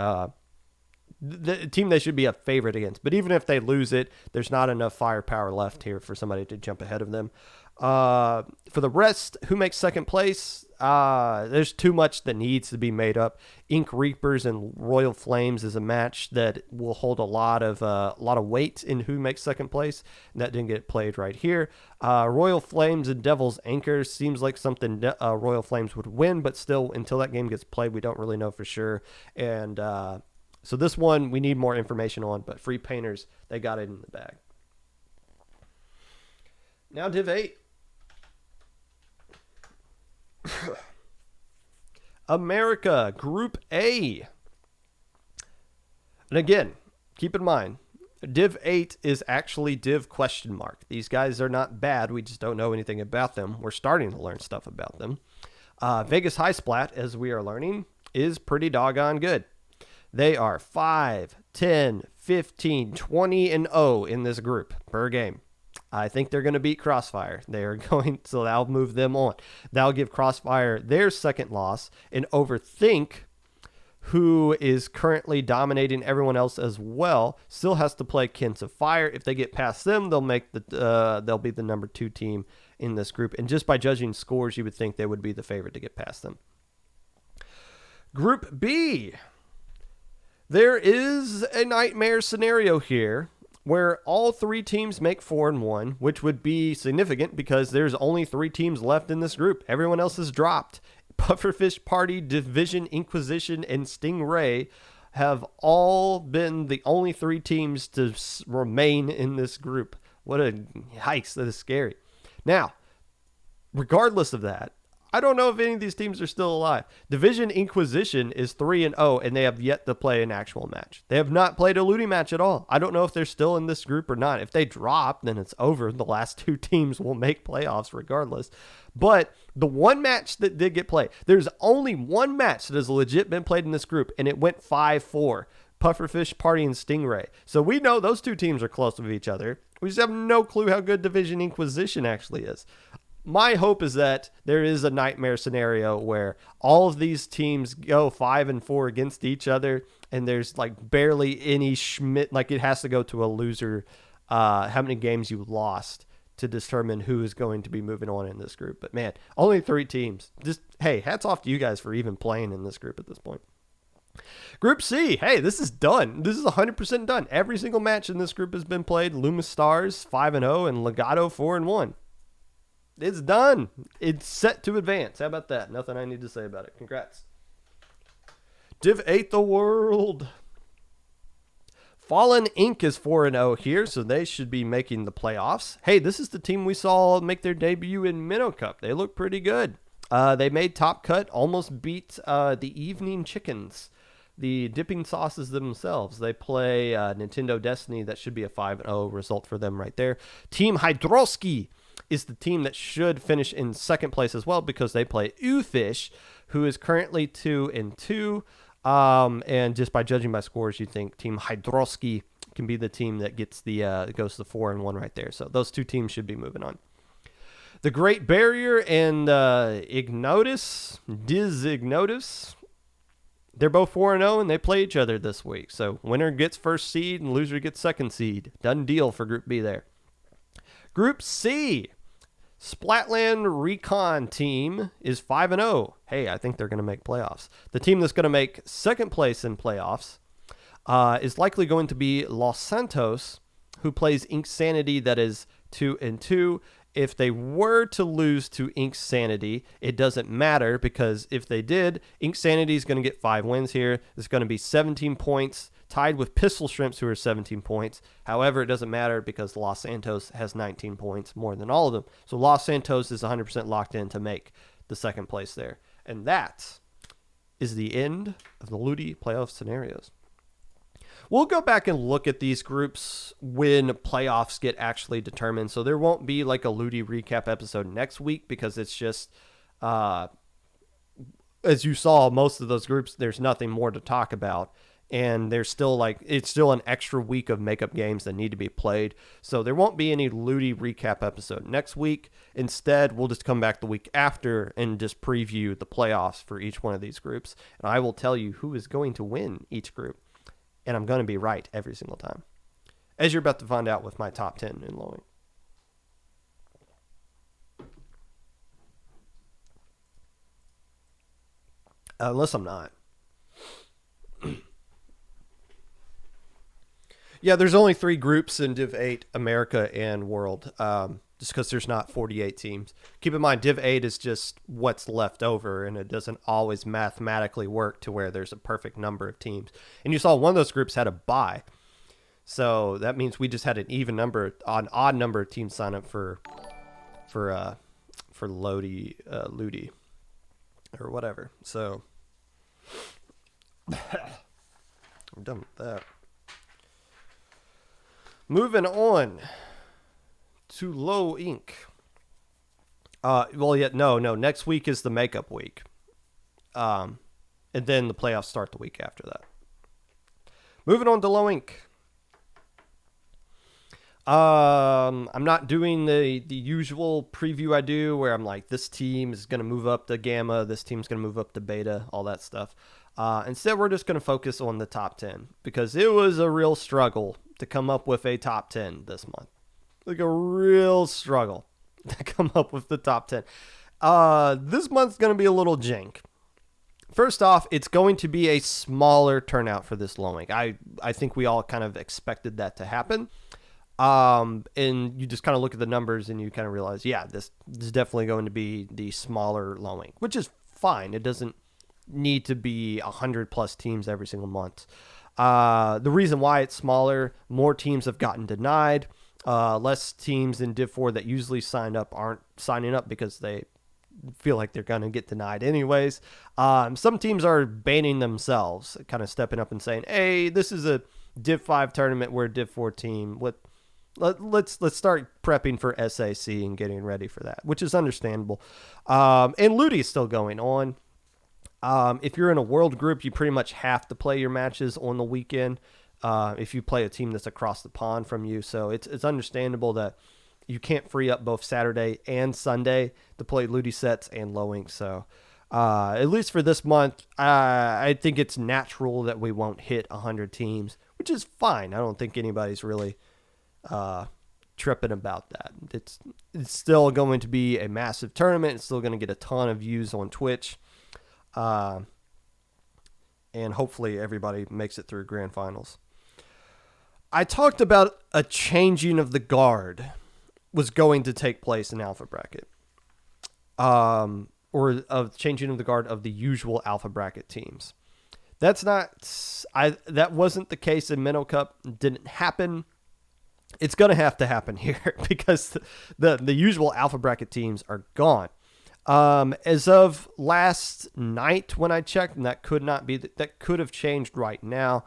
the team they should be a favorite against. But even if they lose it, there's not enough firepower left here for somebody to jump ahead of them. For the rest, who makes second place? There's too much that needs to be made up. Ink Reapers and Royal Flames is a match that will hold a lot of weight in who makes second place. And that didn't get played right here. Royal Flames and Devil's Anchor seems like something Royal Flames would win, but still, until that game gets played, we don't really know for sure. And so this one we need more information on, but Free Painters, they got it in the bag. Now Div 8. America, Group A. And again, keep in mind, Div 8 is actually Div ? These guys are not bad. We just don't know anything about them. We're starting to learn stuff about them. Vegas High Splat, as we are learning, is pretty doggone good. They are 5, 10, 15, 20-0 in this group per game. I think they're going to beat Crossfire. So that'll move them on. That'll give Crossfire their second loss. And Overthink, who is currently dominating everyone else as well, still has to play Kins of Fire. If they get past them, they'll be the number 2 team in this group. And just by judging scores, you would think they would be the favorite to get past them. Group B. There is a nightmare scenario here where all 3 teams make 4-1, which would be significant because there's only 3 teams left in this group. Everyone else has dropped. Pufferfish Party, Division, Inquisition, and Stingray have all been the only 3 teams to remain in this group. What a yikes, that is scary. Now, regardless of that, I don't know if any of these teams are still alive. Division Inquisition is 3-0, and they have yet to play an actual match. They have not played a Luti match at all. I don't know if they're still in this group or not. If they drop, then it's over. The last 2 teams will make playoffs regardless. But the one match that did get played, there's only one match that has legit been played in this group, and it went 5-4. Pufferfish Party and Stingray. So we know those 2 teams are close with each other. We just have no clue how good Division Inquisition actually is. My hope is that there is a nightmare scenario where all of these teams go 5-4 against each other, and there's like barely any Schmidt, like it has to go to a loser, how many games you lost to determine who is going to be moving on in this group. But man, only 3 teams. Just, hey, hats off to you guys for even playing in this group at this point. Group C, hey, this is done. This is 100% done. Every single match in this group has been played. Luma Stars 5-0 and Legato 4-1. It's done. It's set to advance. How about that? Nothing I need to say about it. Congrats. Div 8 the world. Fallen Inc. is 4-0 here, so they should be making the playoffs. Hey, this is the team we saw make their debut in Minnow Cup. They look pretty good. They made top cut, almost beat the Evening Chickens, the dipping sauces themselves. They play Nintendo Destiny. That should be a 5-0 result for them right there. Team Hydroski is the team that should finish in second place as well because they play Ufish, who is currently 2-2. And just by judging by scores, you think Team Hydroski can be the team that gets the goes to the 4-1 right there. So those two teams should be moving on. The Great Barrier and Ignotus, they're both 4-0 and they play each other this week. So winner gets first seed and loser gets second seed. Done deal for Group B there. Group C, Splatland Recon team is 5-0. Hey, I think they're going to make playoffs. The team that's going to make second place in playoffs is likely going to be Los Santos, who plays Ink Sanity that is 2-2. If they were to lose to Ink Sanity, it doesn't matter because if they did, Ink Sanity is going to get 5 wins here. It's going to be 17 points, tied with Pistol Shrimps, who are 17 points. However, it doesn't matter because Los Santos has 19 points more than all of them. So Los Santos is 100% locked in to make the second place there. And that is the end of the Luti playoff scenarios. We'll go back and look at these groups when playoffs get actually determined. So there won't be like a Luti recap episode next week because it's just, as you saw, most of those groups, there's nothing more to talk about. And there's still it's still an extra week of makeup games that need to be played. So there won't be any Luti recap episode next week. Instead, we'll just come back the week after and just preview the playoffs for each one of these groups. And I will tell you who is going to win each group. And I'm going to be right every single time, as you're about to find out with my top 10 in lowing. Unless I'm not. Yeah, there's only 3 groups in Div 8, America and World, just because there's not 48 teams. Keep in mind, Div 8 is just what's left over, and it doesn't always mathematically work to where there's a perfect number of teams. And you saw one of those groups had a bye, so that means we just had an odd number of teams sign up for Luti or whatever. So I'm done with that. Moving on to Low Inc. Next week is the makeup week. And then the playoffs start the week after that. Moving on to Low Inc. I'm not doing the usual preview I do where I'm like, this team is going to move up to Gamma, this team's going to move up to Beta, all that stuff. Instead, we're just going to focus on the top 10 because it was a real struggle to come up with a top 10 this month. Like a real struggle to come up with the top 10. This month's going to be a little jank. First off, it's going to be a smaller turnout for this Low Inc. I think we all kind of expected that to happen. And you just kind of look at the numbers and you kind of realize, yeah, this is definitely going to be the smaller Low Inc., which is fine. It doesn't need to be 100 plus teams every single month. The reason why it's smaller, more teams have gotten denied. Less teams in Div 4 that usually sign up aren't signing up because they feel like they're going to get denied anyways. Some teams are banning themselves, kind of stepping up and saying, hey, this is a Div 5 tournament. We're a Div 4 team. Let's start prepping for SAC and getting ready for that, which is understandable. And Luti is still going on. If you're in a world group, you pretty much have to play your matches on the weekend if you play a team that's across the pond from you. So it's understandable that you can't free up both Saturday and Sunday to play Luti sets and Low Inc. So at least for this month, I think it's natural that we won't hit 100 teams, which is fine. I don't think anybody's really tripping about that. It's still going to be a massive tournament. It's still going to get a ton of views on Twitch. and hopefully everybody makes it through grand finals. I talked about a changing of the guard was going to take place in alpha bracket, or of changing of the guard of the usual alpha bracket teams. That wasn't the case in Minnow Cup. Didn't happen. It's going to happen here because the usual alpha bracket teams are gone. As of last night when I checked, and that could have changed right now,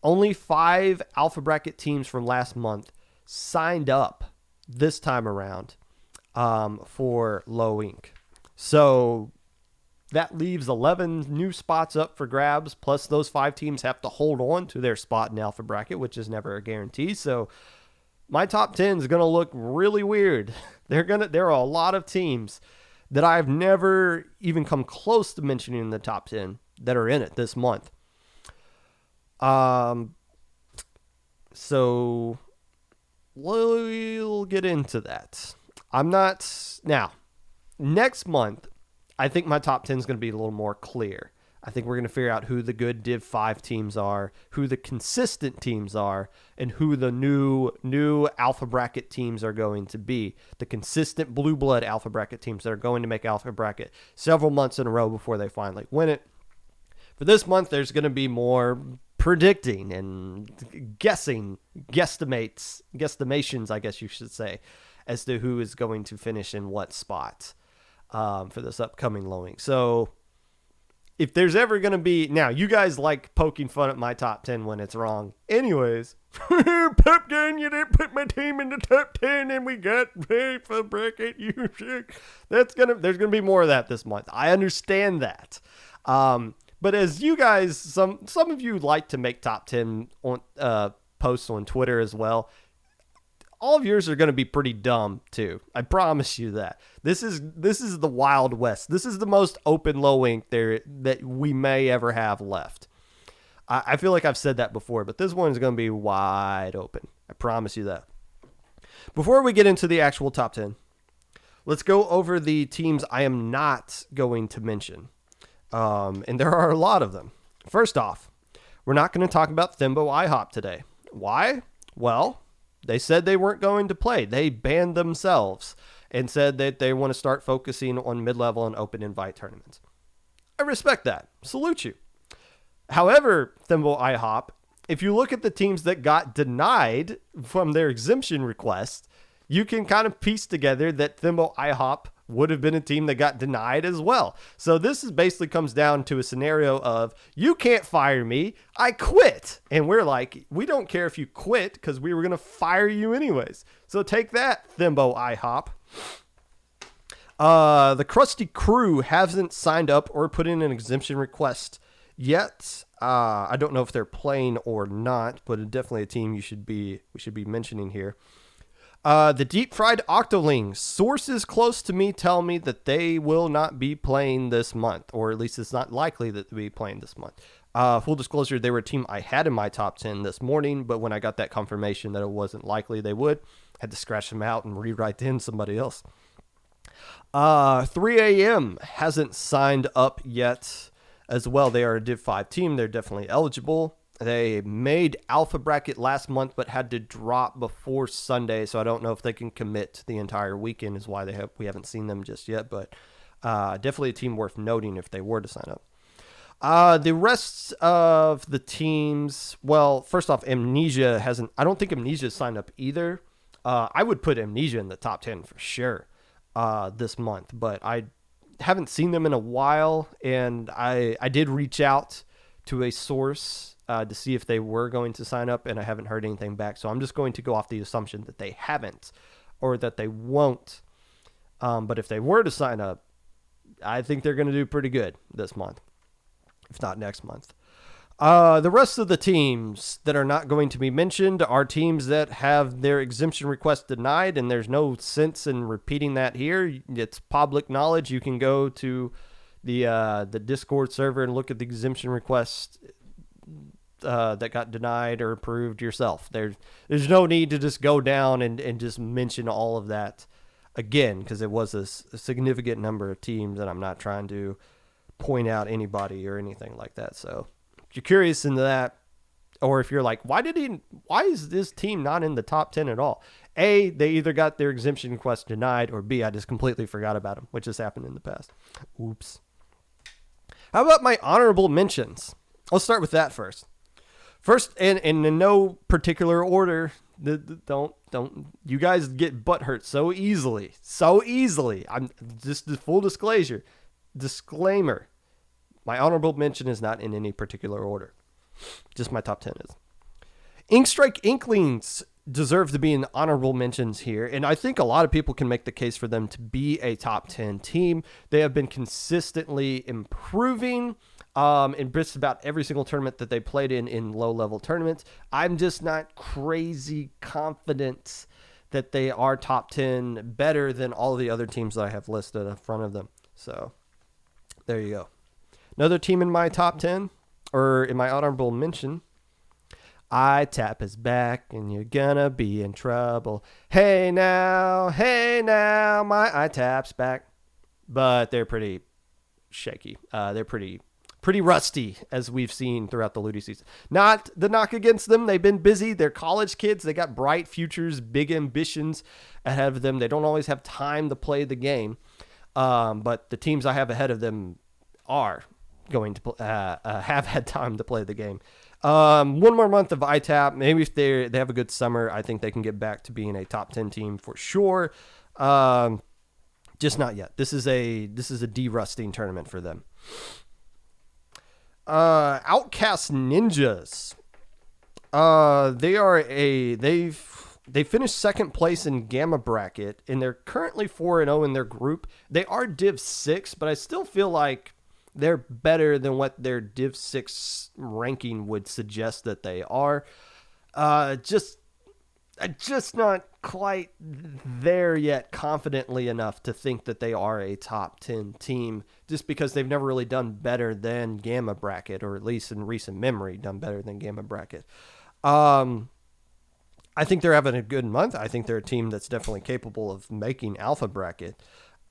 only 5 alpha bracket teams from last month signed up this time around for Low Inc. So that leaves 11 new spots up for grabs, plus those 5 teams have to hold on to their spot in alpha bracket, which is never a guarantee. So my top 10 is going to look really weird. There are a lot of teams that I've never even come close to mentioning in the top 10 that are in it this month. So we'll get into that. Now, next month, I think my top 10 is going to be a little more clear. I think we're going to figure out who the good Div 5 teams are, who the consistent teams are, and who the new alpha bracket teams are going to be. The consistent blue blood alpha bracket teams that are going to make alpha bracket several months in a row before they finally win it. For this month, there's going to be more predicting and guesstimations, I guess you should say, as to who is going to finish in what spot for this upcoming Lowing. So if there's ever going to be... Now, you guys like poking fun at my top 10 when it's wrong. Anyways, Popcast, you didn't put my team in the top 10 and we got for bracket. There's going to be more of that this month. I understand that. But as you guys, some of you like to make top 10 on posts on Twitter as well. All of yours are going to be pretty dumb too. I promise you that. This is the Wild West. This is the most open low ink there that we may ever have left. I feel like I've said that before, but this one is going to be wide open. I promise you that. Before we get into the actual top 10, let's go over the teams I am not going to mention. And there are a lot of them. First off, we're not going to talk about Thimbo IHOP today. Why? Well, they said they weren't going to play. They banned themselves and said that they want to start focusing on mid-level and open invite tournaments. I respect that. Salute you. However, Thimbo IHOP, if you look at the teams that got denied from their exemption request, you can kind of piece together that Thimbo IHOP would have been a team that got denied as well. So this is basically comes down to a scenario of, you can't fire me, I quit. And we're like, we don't care if you quit because we were going to fire you anyways. So take that, Thimbo IHOP. The Krusty Crew hasn't signed up or put in an exemption request yet. I don't know if they're playing or not, but definitely a team we should be mentioning here. The Deep Fried Octolings. Sources close to me tell me that they will not be playing this month, or at least it's not likely that they'll be playing this month. Full disclosure, they were a team I had in my top 10 this morning, but when I got that confirmation that it wasn't likely they would, I had to scratch them out and rewrite in somebody else. 3 a.m. hasn't signed up yet as well. They are a Div 5 team. They're definitely eligible. They made alpha bracket last month, but had to drop before Sunday. So I don't know if they can commit the entire weekend is why we haven't seen them just yet, but definitely a team worth noting if they were to sign up. The rest of the teams, well, first off, Amnesia I don't think Amnesia signed up either. I would put Amnesia in the top 10 for sure this month, but I haven't seen them in a while. And I did reach out to a source to see if they were going to sign up, and I haven't heard anything back. So I'm just going to go off the assumption that they haven't or that they won't. But if they were to sign up, I think they're going to do pretty good this month, if not next month. The rest of the teams that are not going to be mentioned are teams that have their exemption request denied, and there's no sense in repeating that here. It's public knowledge. You can go to the Discord server and look at the exemption request that got denied or approved yourself. There's no need to just go down and just mention all of that again, because it was a significant number of teams, and I'm not trying to point out anybody or anything like that. So you're curious into that, or if you're like, why is this team not in the top 10 at all? A, they either got their exemption request denied, or B, I just completely forgot about them, which has happened in the past. Oops. How about my honorable mentions? I'll start with that first. First, and in no particular order, don't you guys get butthurt so easily. I'm just the full disclaimer. My honorable mention is not in any particular order. Just my top 10 is. Inkstrike Inklings deserve to be in honorable mentions here, and I think a lot of people can make the case for them to be a top 10 team. They have been consistently improving in just about every single tournament that they played in low-level tournaments. I'm just not crazy confident that they are top 10 better than all the other teams that I have listed in front of them. So there you go. Another team in my top 10, or in my honorable mention, ITAP is back and you're gonna be in trouble. Hey now, my ITAP's back. But they're pretty shaky. They're pretty rusty, as we've seen throughout the Luti season. Not the knock against them. They've been busy. They're college kids. They got bright futures, big ambitions ahead of them. They don't always have time to play the game. But the teams I have ahead of them are going to have had time to play the game. One more month of ITAP. Maybe if they have a good summer, I think they can get back to being a top 10 team for sure. Just not yet. This is a de-rusting tournament for them. Outcast Ninjas. They finished second place in Gamma Bracket, and they're currently 4-0 in their group. They are Div 6, but I still feel like they're better than what their Div 6 ranking would suggest that they are. Just not quite there yet confidently enough to think that they are a top 10 team, just because they've never really done better than Gamma Bracket, or at least in recent memory done better than Gamma Bracket. I think they're having a good month. I think they're a team that's definitely capable of making Alpha Bracket.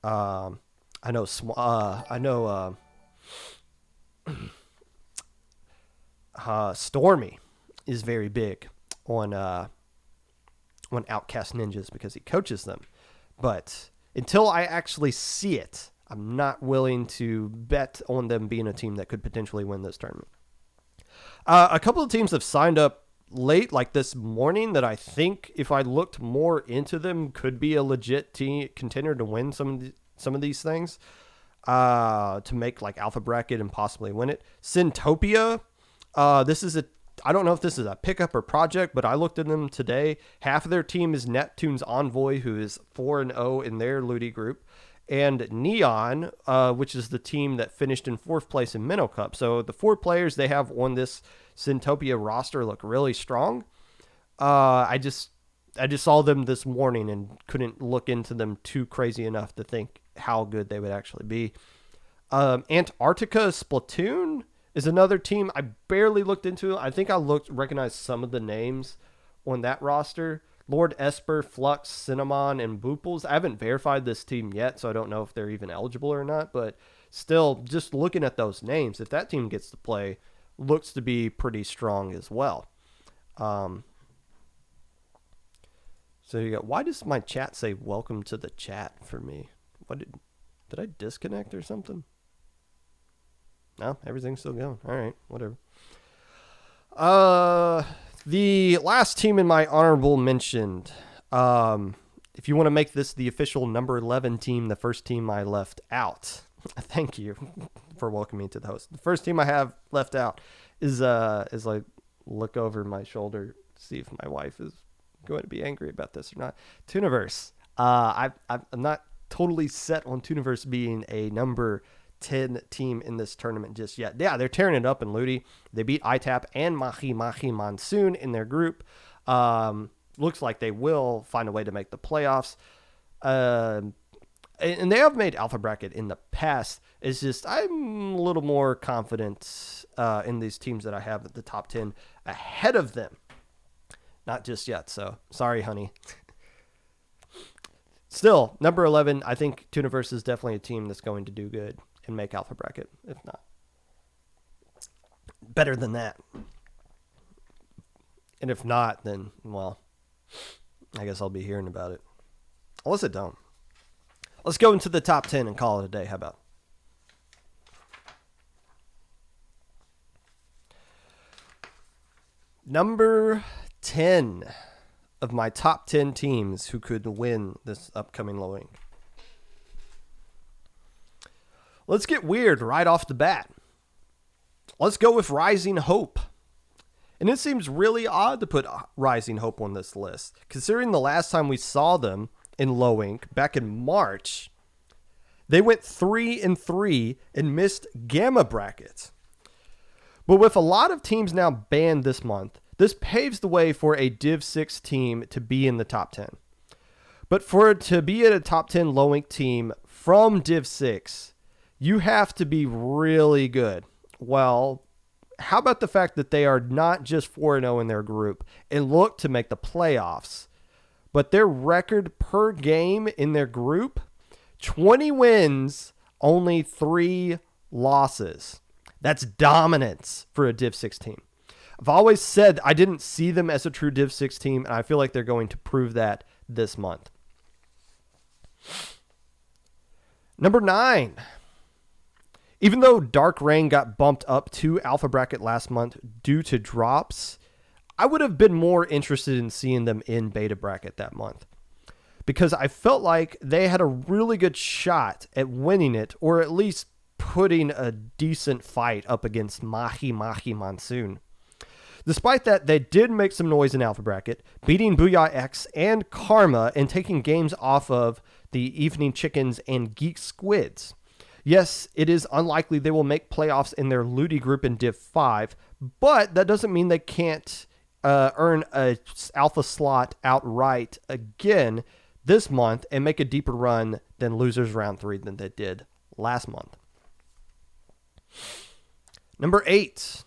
I know Stormy is very big on Outcast Ninjas because he coaches them. But until I actually see it, I'm not willing to bet on them being a team that could potentially win this tournament. A couple of teams have signed up late, like this morning, that I think if I looked more into them could be a legit team contender to win some of these things, to make like Alpha Bracket and possibly win it. Syntopia. I don't know if this is a pickup or project, but I looked at them today. Half of their team is Neptune's Envoy, who is 4-0 in their Luti group, and Neon, which is the team that finished in 4th place in Minnow Cup. So the 4 players they have on this Syntopia roster look really strong. I just saw them this morning and couldn't look into them too crazy enough to think how good they would actually be. Antarctica Splatoon is another team I barely looked into. I think I recognized some of the names on that roster. Lord Esper, Flux, Cinnamon, and Booples. I haven't verified this team yet, so I don't know if they're even eligible or not. But still, just looking at those names, if that team gets to play, looks to be pretty strong as well. So you got, why does my chat say welcome to the chat for me? What did I disconnect or something? No, everything's still going. All right, whatever. The last team in my honorable mentioned, if you want to make this the official number 11 team, the first team I left out. Thank you for welcoming me to the host. The first team I have left out is like look over my shoulder, see if my wife is going to be angry about this or not. Tooniverse. I'm not totally set on Tooniverse being a number 10 team in this tournament just yet. Yeah, they're tearing it up in Luti. They beat ITAP and Mahi Monsoon in their group. Looks like they will find a way to make the playoffs. And they have made Alpha Bracket in the past. It's just I'm a little more confident in these teams that I have at the top 10 ahead of them. Not just yet, so sorry, honey. Still, number 11, I think Tooniverse is definitely a team that's going to do good and make Alpha Bracket, if not. better than that. And if not, then, well, I guess I'll be hearing about it. Unless it don't. Let's go into the top 10 and call it a day. How about? Number 10 of my top 10 teams who could win this upcoming low ink. Let's get weird right off the bat. Let's go with Rising Hope. And it seems really odd to put Rising Hope on this list, considering the last time we saw them in low ink back in March, they went 3-3 and missed Gamma brackets. But with a lot of teams now banned this month, this paves the way for a Div 6 team to be in the top 10. But for it to be at a top 10 low ink team from Div 6, you have to be really good. Well, how about the fact that they are not just 4-0 in their group and look to make the playoffs, but their record per game in their group, 20 wins, only 3 losses. That's dominance for a Div 6 team. I've always said I didn't see them as a true Div 6 team, and I feel like they're going to prove that this month. Number 9. Even though Dark Reign got bumped up to Alpha Bracket last month due to drops, I would have been more interested in seeing them in Beta Bracket that month, because I felt like they had a really good shot at winning it, or at least putting a decent fight up against Mahi Monsoon. Despite that, they did make some noise in Alpha Bracket, beating Booyah X and Karma and taking games off of the Evening Chickens and Geek Squids. Yes, it is unlikely they will make playoffs in their Luti group in Div 5, but that doesn't mean they can't earn a alpha slot outright again this month and make a deeper run than losers round 3 than they did last month. Number 8.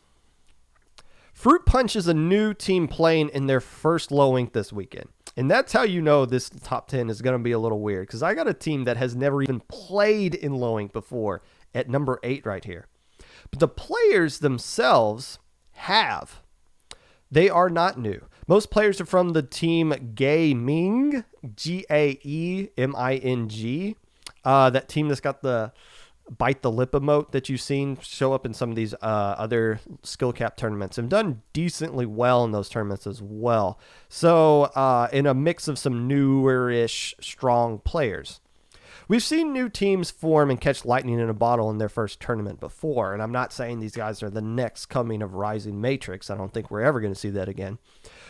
Fruit Punch is a new team playing in their first low ink this weekend. And that's how you know this top 10 is going to be a little weird, because I got a team that has never even played in low ink before at number 8 right here. But the players themselves have. They are not new. Most players are from the team Gaming, Gaeming. That team that's got the bite the lip emote that you've seen show up in some of these other skill cap tournaments, and done decently well in those tournaments as well. So in a mix of some newer-ish strong players. We've seen new teams form and catch lightning in a bottle in their first tournament before, and I'm not saying these guys are the next coming of Rising Matrix. I don't think we're ever going to see that again.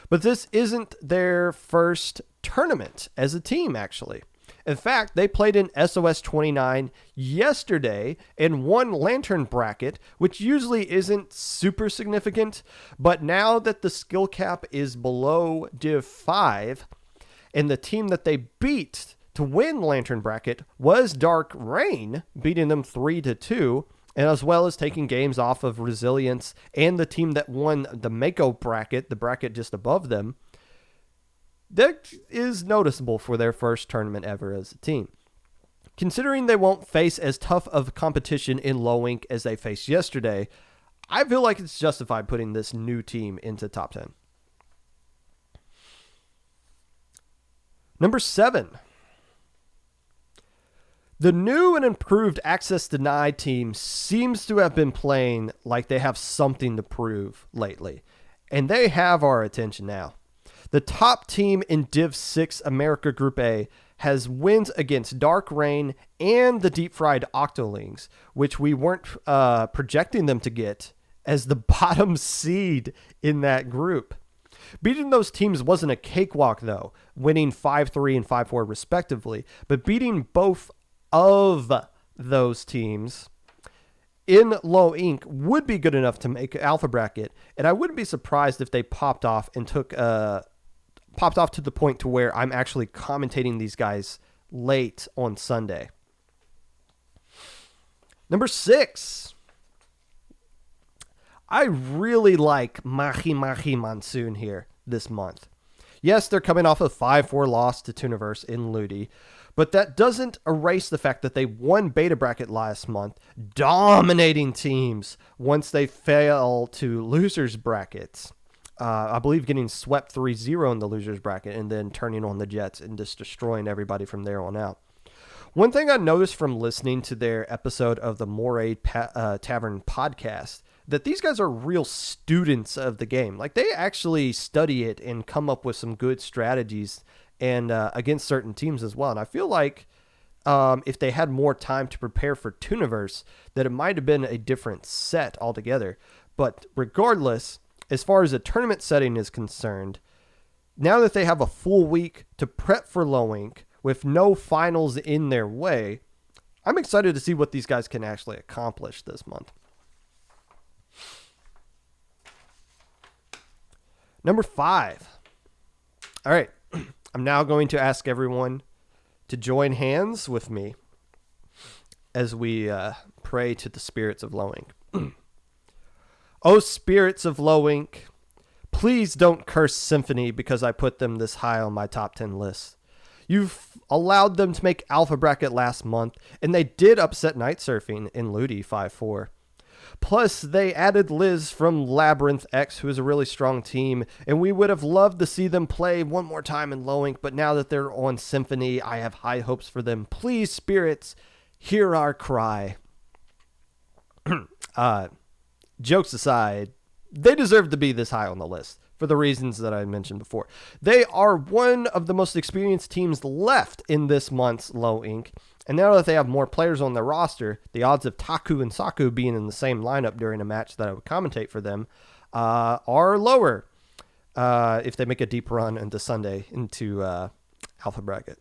But this isn't their first tournament as a team, actually. In fact, they played in SOS 29 yesterday and won Lantern Bracket, which usually isn't super significant. But now that the skill cap is below Div 5, and the team that they beat to win Lantern Bracket was Dark Reign, beating them 3-2, and as well as taking games off of Resilience and the team that won the Mako Bracket, the bracket just above them, that is noticeable for their first tournament ever as a team. Considering they won't face as tough of competition in low ink as they faced yesterday, I feel like it's justified putting this new team into top 10. Number 7. The new and improved Access Denied team seems to have been playing like they have something to prove lately, and they have our attention now. The top team in Div 6 America Group A has wins against Dark Reign and the Deep Fried Octolings, which we weren't projecting them to get as the bottom seed in that group. Beating those teams wasn't a cakewalk, though, winning 5-3 and 5-4 respectively, but beating both of those teams in low ink would be good enough to make Alpha Bracket, and I wouldn't be surprised if they popped off and popped off to the point to where I'm actually commentating these guys late on Sunday. Number 6. I really like Mahi Monsoon here this month. Yes, they're coming off a 5-4 loss to Tooniverse in Luti, But that doesn't erase the fact that they won beta bracket last month, dominating teams once they fail to losers brackets. I believe getting swept 3-0 in the losers bracket and then turning on the Jets and just destroying everybody from there on out. One thing I noticed from listening to their episode of the Moray Tavern podcast, that these guys are real students of the game. Like, they actually study it and come up with some good strategies and against certain teams as well. And I feel like if they had more time to prepare for Tooniverse, that it might have been a different set altogether. But regardless, as far as the tournament setting is concerned, now that they have a full week to prep for Low Inc. with no finals in their way, I'm excited to see what these guys can actually accomplish this month. Number 5. All right. I'm now going to ask everyone to join hands with me as we pray to the spirits of Low Inc. Oh, spirits of Low Inc., please don't curse Symphony because I put them this high on my top 10 list. You've allowed them to make Alpha Bracket last month, and they did upset Night Surfing in Luti 5-4. Plus, they added Liz from Labyrinth X, who is a really strong team, and we would have loved to see them play one more time in Low Inc., but now that they're on Symphony, I have high hopes for them. Please, spirits, hear our cry. Jokes aside, they deserve to be this high on the list for the reasons that I mentioned before. They are one of the most experienced teams left in this month's Low Inc., and now that they have more players on their roster, the odds of Taku and Saku being in the same lineup during a match that I would commentate for them are lower if they make a deep run into Sunday into Alpha Bracket.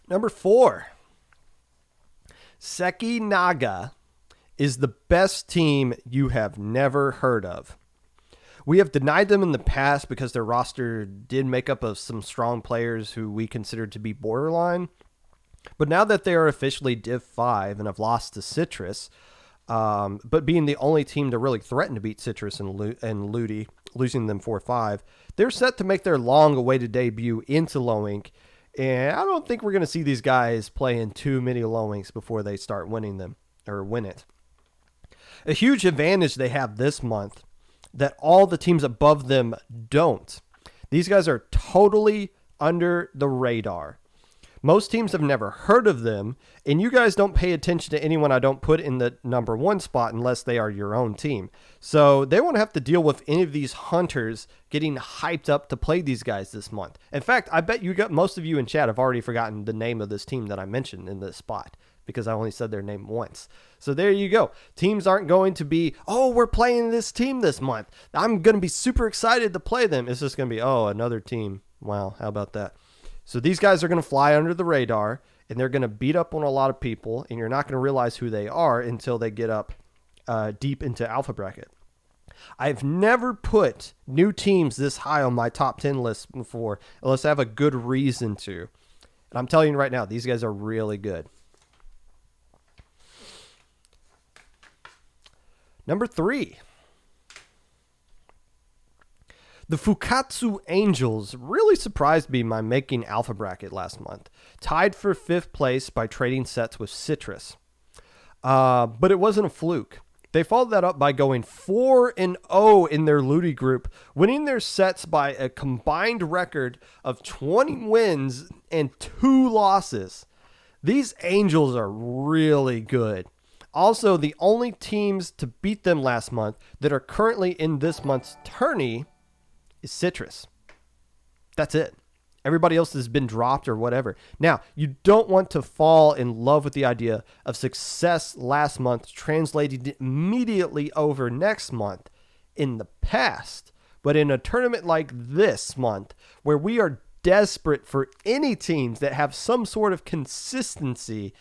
Number 4, Seki Naga is the best team you have never heard of. We have denied them in the past because their roster did make up of some strong players who we considered to be borderline. But now that they are officially Div 5 and have lost to Citrus, but being the only team to really threaten to beat Citrus and Luti, losing them 4-5, they're set to make their long-awaited debut into Low Inc., and I don't think we're going to see these guys play in too many Low Incs before they start winning them, or win it. A huge advantage they have this month that all the teams above them don't. These guys are totally under the radar. Most teams have never heard of them, and you guys don't pay attention to anyone I don't put in the number 1 spot unless they are your own team. So they won't have to deal with any of these hunters getting hyped up to play these guys this month. In fact, I bet most of you in chat have already forgotten the name of this team that I mentioned in this spot because I only said their name once. So there you go. Teams aren't going to be, oh, we're playing this team this month, I'm going to be super excited to play them. It's just going to be, oh, another team. Wow, how about that? So these guys are going to fly under the radar, and they're going to beat up on a lot of people, and you're not going to realize who they are until they get up deep into Alpha Bracket. I've never put new teams this high on my top 10 list before, unless I have a good reason to. And I'm telling you right now, these guys are really good. Number 3. The Fukatsu Angels really surprised me by making Alpha Bracket last month, tied for 5th place by trading sets with Citrus. But it wasn't a fluke. They followed that up by going 4-0 in their Luti group, winning their sets by a combined record of 20 wins and 2 losses. These Angels are really good. Also, the only teams to beat them last month that are currently in this month's tourney is Citrus. That's it. Everybody else has been dropped or whatever. Now, you don't want to fall in love with the idea of success last month translating immediately over next month in the past. But in a tournament like this month, where we are desperate for any teams that have some sort of consistency,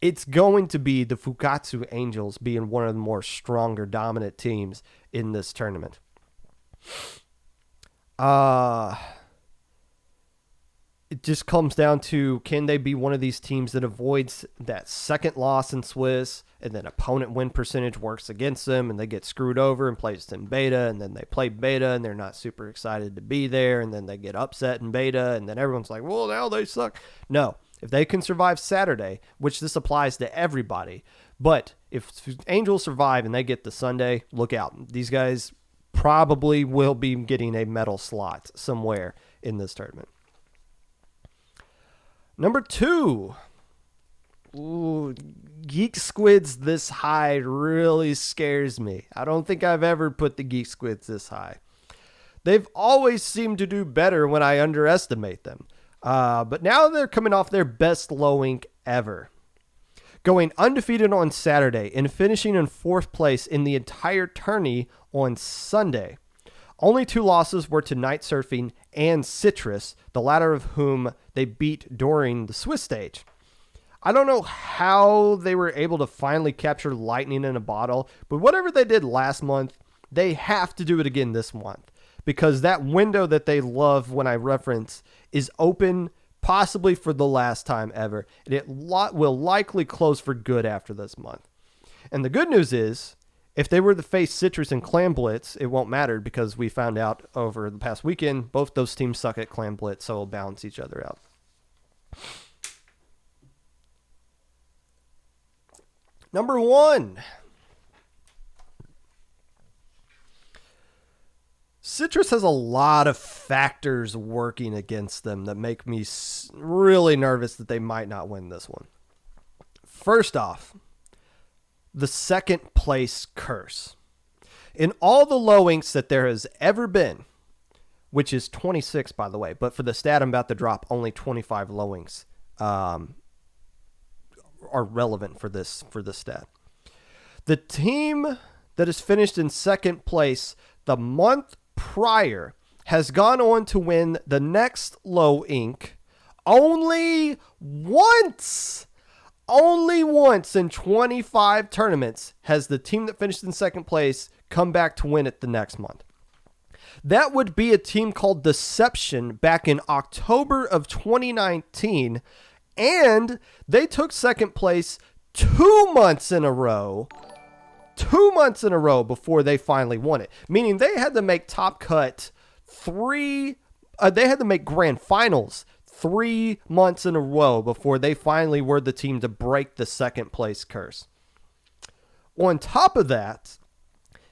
it's going to be the Fukatsu Angels being one of the more stronger, dominant teams in this tournament. it just comes down to, can they be one of these teams that avoids that second loss in Swiss, and then opponent win percentage works against them and they get screwed over and plays in beta, and then they play beta and they're not super excited to be there, and then they get upset in beta, and then everyone's like, well, now they suck. No, if they can survive Saturday, which this applies to everybody, but if Angels survive and they get the Sunday, look out. These guys probably will be getting a medal slot somewhere in this tournament. Number 2. Ooh, Geek Squids this high really scares me. I don't think I've ever put the Geek Squids this high. They've always seemed to do better when I underestimate them. But now they're coming off their best low ink ever. Going undefeated on Saturday and finishing in 4th place in the entire tourney on Sunday. Only 2 losses were to Night Surfing and Citrus, the latter of whom they beat during the Swiss stage. I don't know how they were able to finally capture lightning in a bottle, but whatever they did last month, they have to do it again this month, because that window that they love when I reference is open possibly for the last time ever, and it will likely close for good after this month. And the good news is, if they were to face Citrus and Clam Blitz, it won't matter, because we found out over the past weekend, both those teams suck at Clam Blitz, so it'll balance each other out. Number 1. Citrus has a lot of factors working against them that make me really nervous that they might not win this one. First off, the second place curse. In all the low inks that there has ever been, which is 26, by the way, but for the stat I'm about to drop, only 25 low inks are relevant for this stat. The team that has finished in second place the month prior has gone on to win the next low ink only once. Only once in 25 tournaments has the team that finished in second place come back to win it the next month. That would be a team called Deception back in October of 2019, and they took second place 2 months in a row. 2 months in a row before they finally won it. Meaning they had to make top cut they had to make grand finals 3 months in a row before they finally were the team to break the second place curse. On top of that,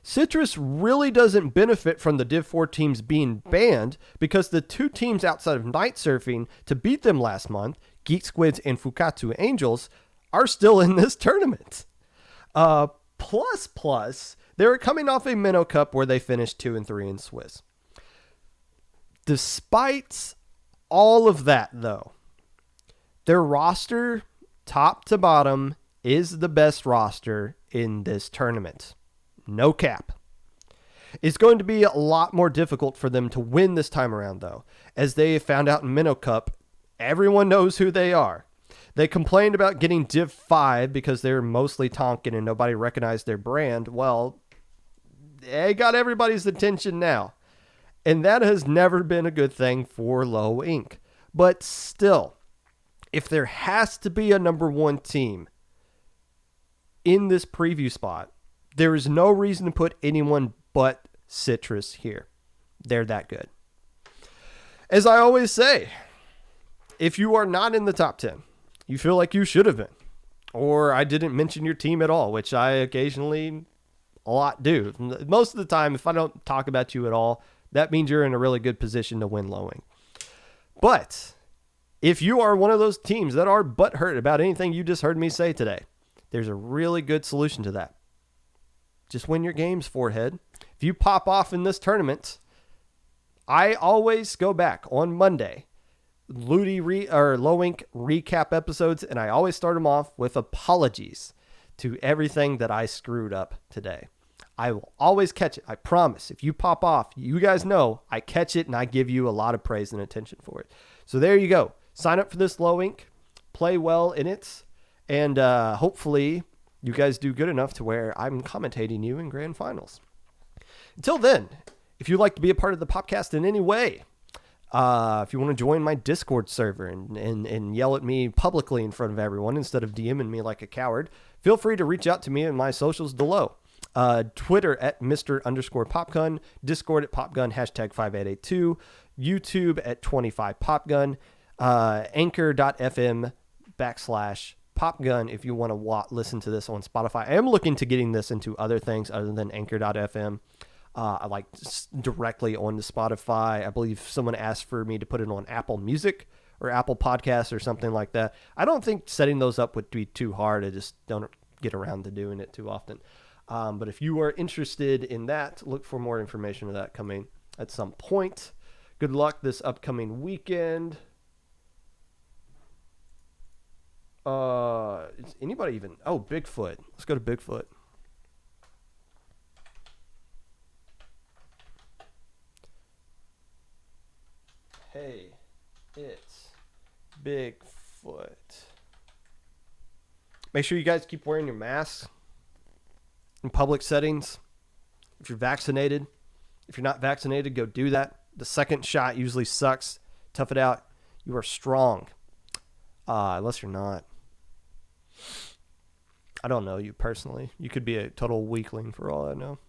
Citrus really doesn't benefit from the Div 4 teams being banned, because the 2 teams outside of Night Surfing to beat them last month, Geek Squids and Fukatsu Angels, are still in this tournament. Plus, they're coming off a Minnow Cup where they finished 2 and 3 in Swiss. Despite all of that, though, their roster, top to bottom, is the best roster in this tournament. No cap. It's going to be a lot more difficult for them to win this time around, though. As they found out in Minnow Cup, everyone knows who they are. They complained about getting Div 5 because they're mostly Tonkin and nobody recognized their brand. Well, they got everybody's attention now. And that has never been a good thing for low ink. But still, if there has to be a number 1 team in this preview spot, there is no reason to put anyone but Citrus here. They're that good. As I always say, if you are not in the top 10, you feel like you should have been, or I didn't mention your team at all, which I occasionally a lot do. Most of the time, if I don't talk about you at all, that means you're in a really good position to win low ink. But if you are one of those teams that are butthurt about anything you just heard me say today, there's a really good solution to that. Just win your games, forehead. If you pop off in this tournament, I always go back on Monday, Luti low ink recap episodes, and I always start them off with apologies to everything that I screwed up today. I will always catch it. I promise. If you pop off, you guys know I catch it and I give you a lot of praise and attention for it. So there you go. Sign up for this low ink, play well in it, and hopefully you guys do good enough to where I'm commentating you in grand finals. Until then, if you'd like to be a part of the Popcast in any way, If you want to join my Discord server and yell at me publicly in front of everyone instead of DMing me like a coward, feel free to reach out to me in my socials below. Twitter at Mr_Popgun, Discord at Popgun, #5882, YouTube at 25Popgun, anchor.fm/Popgun if you want to listen to this on Spotify. I am looking to getting this into other things other than anchor.fm. I like directly on the Spotify. I believe someone asked for me to put it on Apple Music or Apple Podcasts or something like that. I don't think setting those up would be too hard. I just don't get around to doing it too often. But if you are interested in that, look for more information of that coming at some point. Good luck this upcoming weekend. Is anybody even... Oh, Bigfoot. Let's go to Bigfoot. Hey, it's Bigfoot. Make sure you guys keep wearing your masks in public settings. If you're vaccinated, if you're not vaccinated, go do that. The second shot usually sucks. Tough it out. You are strong. Unless you're not. I don't know you personally. You could be a total weakling for all I know.